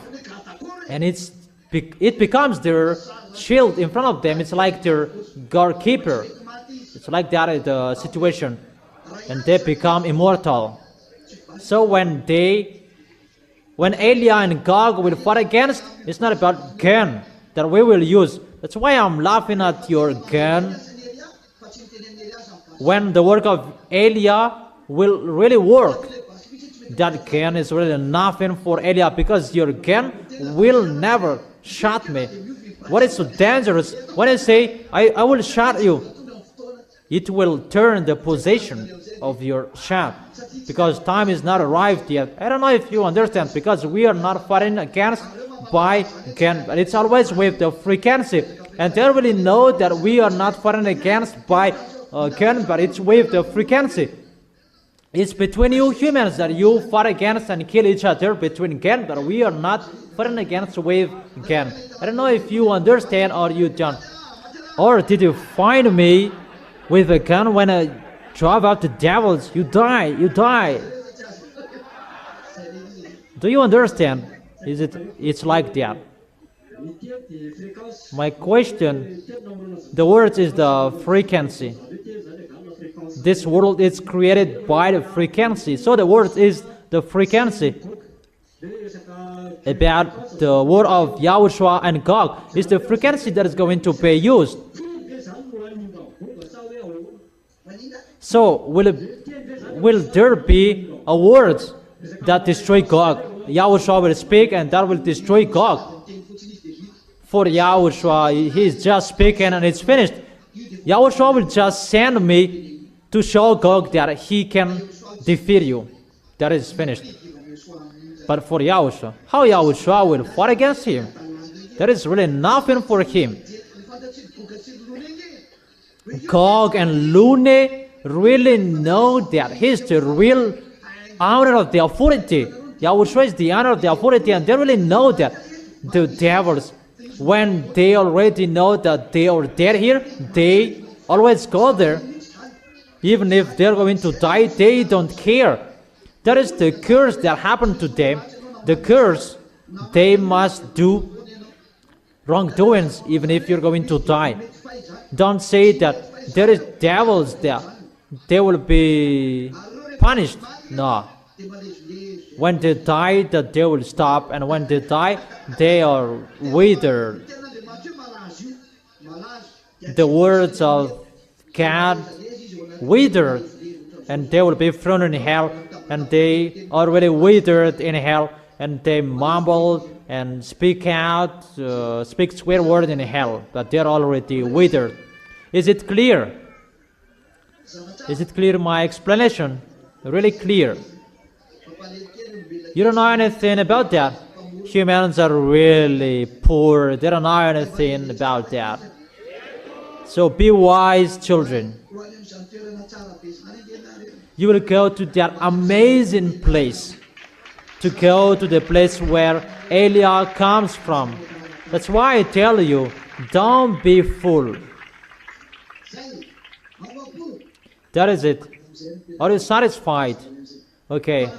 Speaker 1: and it becomes their shield in front of them. It's like their guardkeeper. It's like that the situation, and they become immortal. So when Eliah and Gog will fight against, it's not about gun that we will use. That's why I'm laughing at your gun. When the work of Eliah will really work, that gun is really nothing for Eliah, because your gun will never shot me. What is so dangerous? When I say, I will shot you, it will turn the position of your shot, because time is not arrived yet. I don't know if you understand, because we are not fighting against by gun, but it's always with the frequency. And they really know that we are not fighting against by gun, but it's with the frequency. It's between you humans that you fight against and kill each other between gan, but we are not fighting against with gan. I don't know if you understand or you don't. Or did you find me with a gun when I drive out the devils? You die, you die. Do you understand? It's like that. My question, the word is the frequency. This world is created by the frequency. So the word is the frequency. About the word of YAHOSHUAH and God is the frequency that is going to be used. So will there be a word that destroy God? YAHOSHUAH will speak and that will destroy God. For YAHOSHUAH, he is just speaking and it's finished. YAHOSHUAH will just send me to show God that he can defeat you. That is finished. But for YAHOSHUAH, how YAHOSHUAH will fight against him? There is really nothing for him. Gog and Lune really know that he's the real owner of the authority. YAHOSHUAH is the owner of the authority, and they really know that the devils, when they already know that they are dead here, they always go there. Even if they're going to die, they don't care. That is the curse that happened to them. The curse, they must do wrongdoings even if you're going to die. Don't say that there is devils there. They will be punished. No. When they die, that they will stop. And when they die, they are withered. The words of God withered, and they will be thrown in hell, and they already withered in hell, and they mumble and speak out, speak swear word in hell, but they're already withered. Is it clear? Is it clear, my explanation? Really clear. You don't know anything about that. Humans are really poor. They don't know anything about that. So be wise, children. You will go to that amazing place, to go to the place where Eliah comes from. That's why I tell you, don't be fooled. That is it. Are you satisfied? Okay,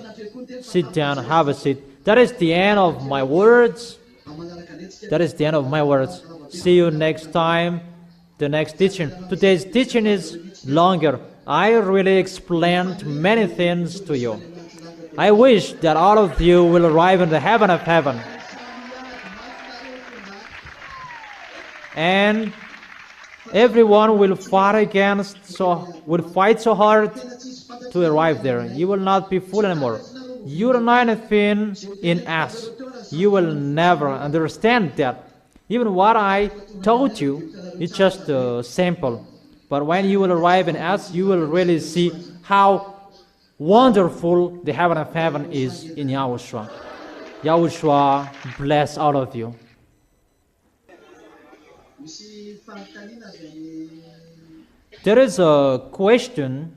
Speaker 1: sit down, have a seat. That is the end of my words. That is the end of my words. See you next time, the next teaching. Today's teaching is longer. I really explained many things to you. I wish that all of you will arrive in the heaven of heaven. And everyone will fight so hard to arrive there. You will not be fooled anymore. You don't know anything in us. You will never understand that. Even what I told you, it's just simple. But when you will arrive in us, you will really see how wonderful the heaven of heaven is in YAHOSHUAH. YAHOSHUAH bless all of you. There is a question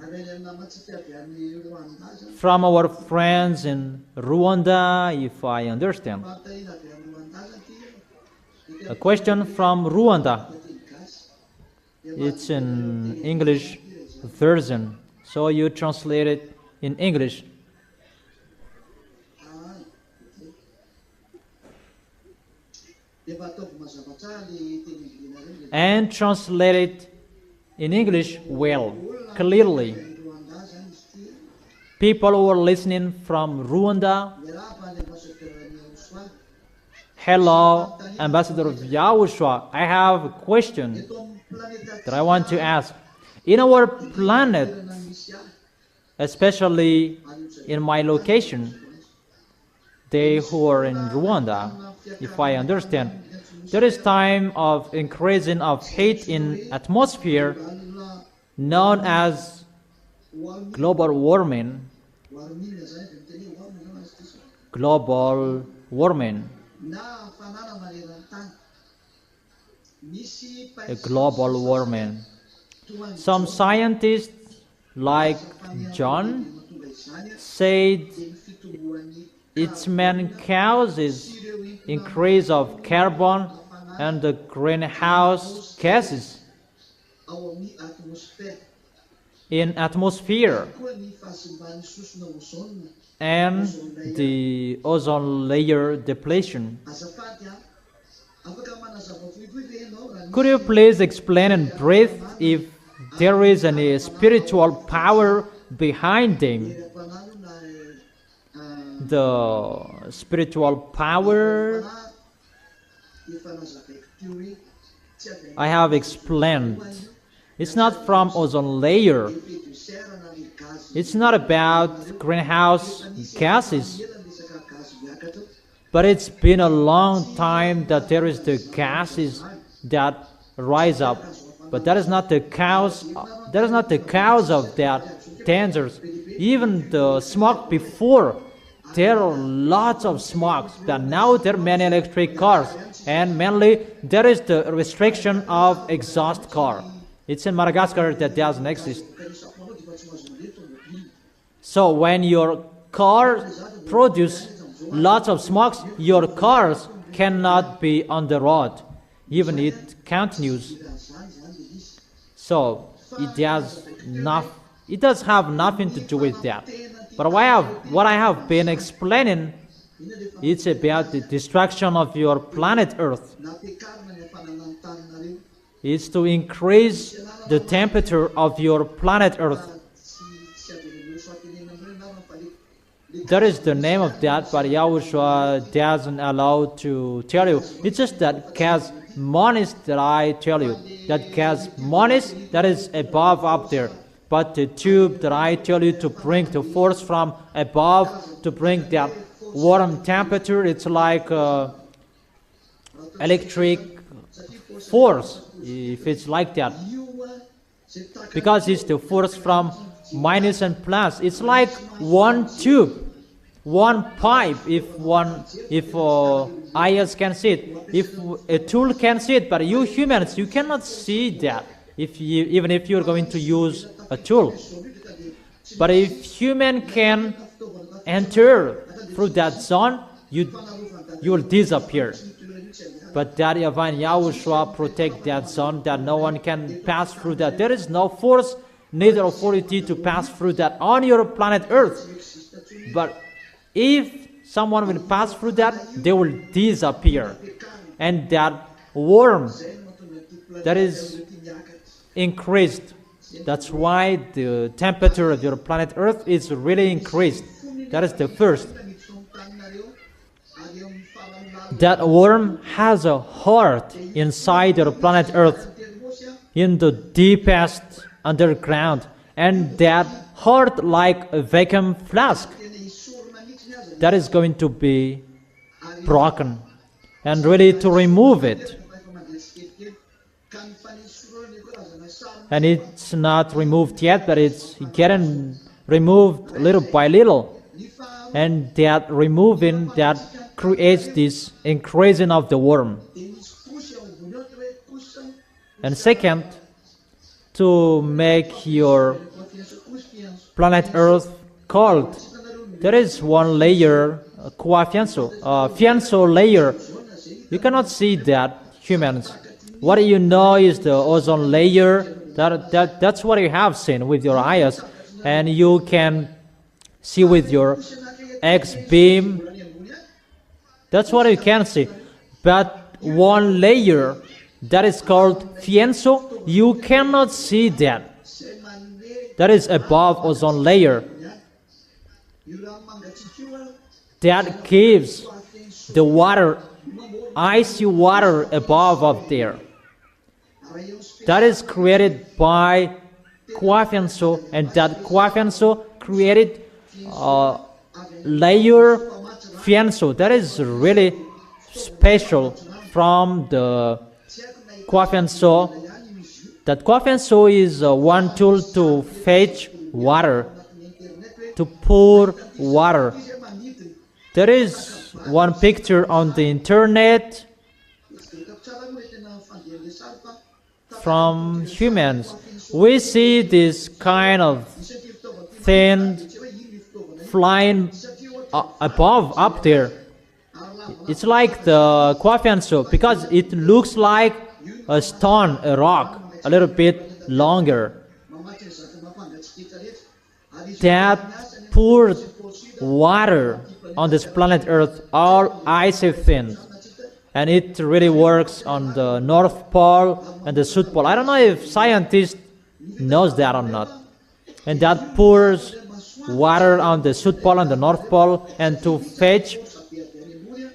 Speaker 1: from our friends in Rwanda, if I understand. A question from Rwanda. It's in English version, so you translate it in English. And translate it in English well, clearly. People who are listening from Rwanda, hello, Ambassador of YAHOSHUAH. I have a question that I want to ask. In our planet, especially in my location, they who are in Rwanda, if I understand, there is time of increasing of heat in atmosphere known as global warming. Global warming. A global warming. Some scientists like John said its main cause is increase of carbon and the greenhouse gases in atmosphere and the ozone layer depletion. Could you please explain in brief if there is any spiritual power behind them? The spiritual power I have explained. It's not from ozone layer. It's not about greenhouse gases. But it's been a long time that there is the gases that rise up. But that is not the cause. That is not the cause of that dangers. Even the smoke before, there are lots of smokes. But now there are many electric cars, and mainly there is the restriction of exhaust car. It's in Madagascar that doesn't exist. So when your car produces lots of smokes, your cars cannot be on the road, even it continues. So it does have nothing to do with that. But what I have been explaining, it's about the destruction of your planet Earth. It's to increase the temperature of your planet Earth. That is the name of that, but Yahushua doesn't allow to tell you. It's just that gas monis that I tell you. That gas monis that is above up there. But the tube that I tell you to bring the force from above to bring that warm temperature, it's like electric force, if it's like that. Because it's the force from minus and plus. It's like one tube, one pipe. If eyes can see it, if a tool can see it, but you humans, you cannot see that. Even if you're going to use a tool, but if human can enter through that zone, you will disappear. But that Divine Yahushua protect that zone, that no one can pass through that. There is no force, neither authority to pass through that on your planet Earth. But if someone will pass through that, they will disappear. And that worm that is increased. That's why the temperature of your planet Earth is really increased. That is the first. That worm has a heart inside your planet Earth, in the deepest underground, and that heart, like a vacuum flask, that is going to be broken, and ready to remove it. And it's not removed yet, but it's getting removed little by little. And that removing, that creates this increasing of the worm. And second, to make your planet Earth cold, there is one layer, fianso layer. You cannot see that, humans. What you know is the ozone layer. That's what you have seen with your eyes, and you can see with your X-beam. That's what you can see. But one layer that is called fianso, you cannot see that. That is above ozone layer. That gives the water, icy water above up there. That is created by fianso, and that fianso created layer fianso. That is really special from the fianso. That fianso is one tool to fetch water, to pour water. There is one picture on the internet from humans. We see this kind of thin flying above, up there. It's like the Kwafianso because it looks like a stone, a rock, a little bit longer. That poured water on this planet Earth, all icy thin. And it really works on the North Pole and the South Pole. I don't know if scientists knows that or not. And that pours water on the South Pole and the North Pole and to fetch.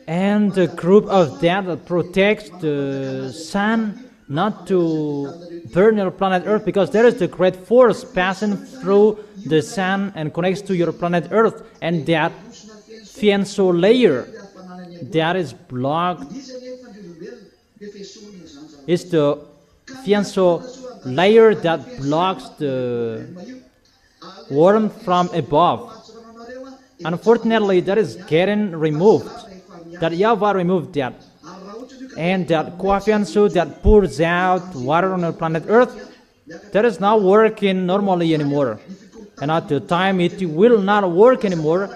Speaker 1: And the group of that protects the sun not to burn your planet Earth, because there is the great force passing through the sun and connects to your planet Earth, and that fianso layer that is blocked is the fianso layer that blocks the warmth from above. Unfortunately, that is getting removed. That YAHVAH removed that. And that Kwafianso that pours out water on the planet Earth, that is not working normally anymore. And at the time it will not work anymore,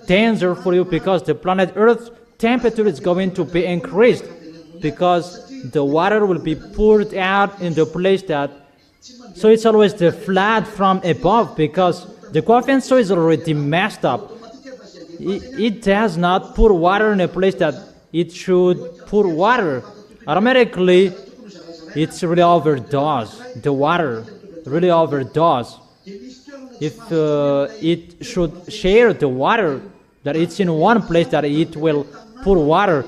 Speaker 1: danger for you, because the planet Earth temperature is going to be increased, because the water will be poured out in the place that, so it's always the flood from above, because the Kwafianso is already messed up. It does not pour water in a place that it should pour water. Automatically, it's really overdose. The water really overdose. If it should share the water, that it's in one place that it will pour water,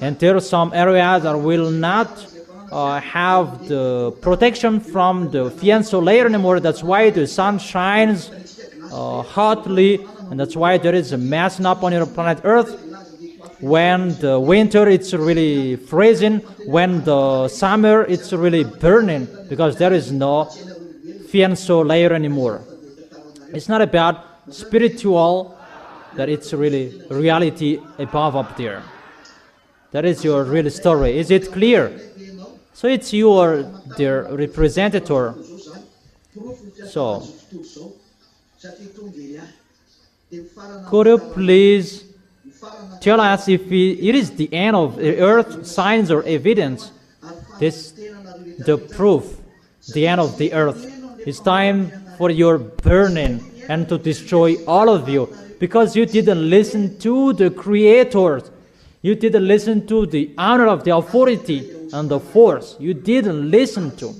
Speaker 1: and there are some areas that will not have the protection from the fianso layer anymore. That's why the sun shines hotly, and that's why there is a messing up on your planet Earth. When the winter, it's really freezing. When the summer, it's really burning, because there is no fianso layer anymore. It's not about spiritual, that it's really reality above up there. That is your real story. Is it clear? So it's you or their representative. So, could you please tell us if it is the end of the earth, signs or evidence? This, the proof, the end of the earth. It's time for your burning and to destroy all of you, because you didn't listen to the Creator. You didn't listen to the honor of the authority and the force. You didn't listen to.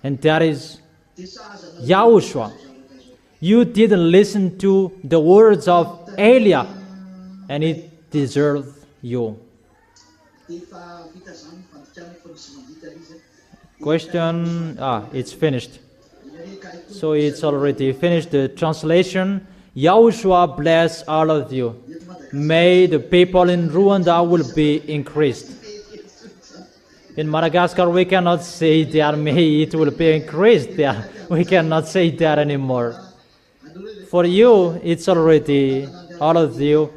Speaker 1: And that is YAHOSHUAH. You didn't listen to the words of Elia, and it deserved you. Question, it's finished. So it's already finished, the translation. YAHOSHUAH bless all of you. May the people in Rwanda will be increased. In Madagascar, we cannot say that may it will be increased. There, we cannot say that anymore. For you, it's already all of you.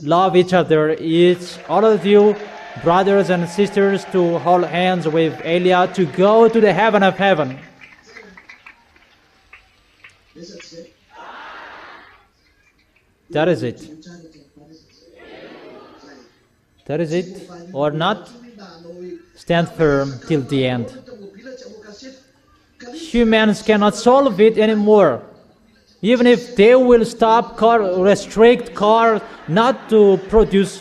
Speaker 1: Love each other. It's all of you, brothers and sisters, to hold hands with Elia to go to the heaven of heaven. That is it. That is it, or not? Stand firm till the end. Humans cannot solve it anymore. Even if they will stop restrict cars not to produce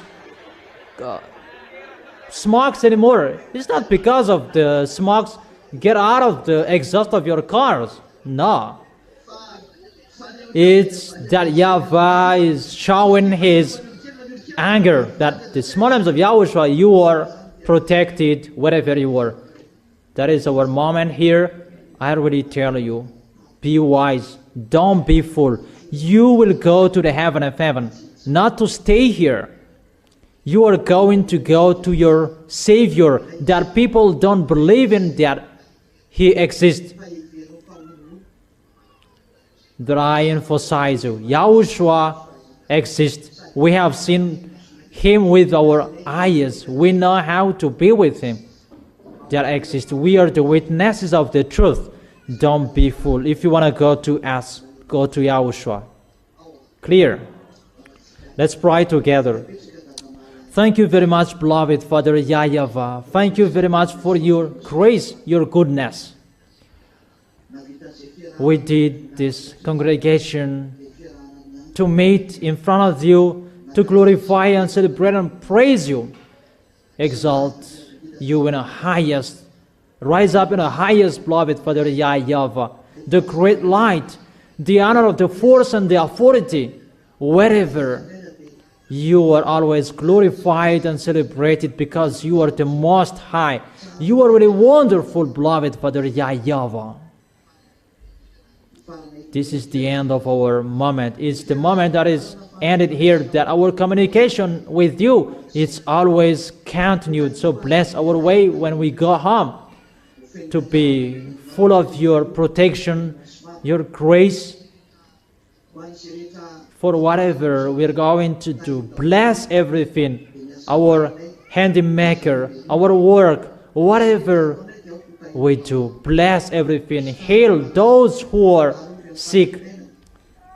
Speaker 1: smokes anymore, it's not because of the smokes get out of the exhaust of your cars. No. It's that YAHVAH is showing his anger, that the small names of YAHOSHUAH, you are protected wherever you are. That is our moment here. I already tell you, be wise, don't be fool. You will go to the heaven of heaven, not to stay here. You are going to go to your Savior, that people don't believe in that He exists. That I emphasize you, YAHOSHUAH exists. We have seen Him with our eyes. We know how to be with Him. That exists. We are the witnesses of the truth. Don't be fool. If you want to go to ask go to YAHOSHUAH. Clear? Let's pray together. Thank you very much, beloved Father YAHVAH. Thank you very much for your grace, your goodness. We did this congregation to meet in front of you, to glorify and celebrate and praise you, exalt you in the highest, rise up in the highest, beloved Father YAHVAH, the great light, the honor of the force and the authority, wherever you are always glorified and celebrated because you are the Most High. You are really wonderful, beloved Father YAHVAH. This is the end of our moment. It's the moment that is ended here, that our communication with you is always continued. So bless our way when we go home, to be full of your protection, your grace, for whatever we're going to do. Bless everything, our handy maker, our work, whatever we do. Bless everything. Heal those who are sick.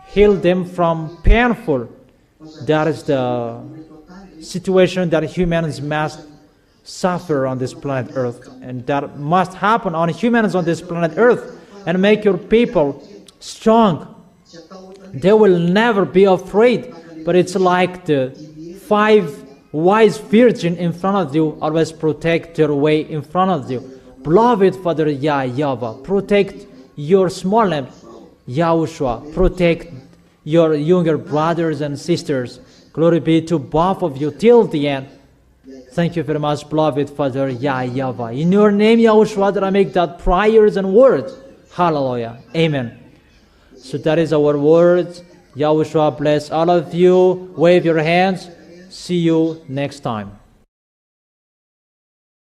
Speaker 1: Heal them from painful. That is the situation that humans must suffer on this planet Earth. And that must happen on humans on this planet Earth. And make your people strong. They will never be afraid. But it's like the 5 wise virgins in front of you always protect their way in front of you. Beloved Father YAHVAH, protect your small lamb, YAHOSHUAH. Protect your younger brothers and sisters. Glory be to both of you till the end. Thank you very much, beloved Father YAHVAH. In your name, YAHOSHUAH, that I make that prayers and words. Hallelujah. Amen. So that is our words. YAHOSHUAH bless all of you. Wave your hands. See you next time.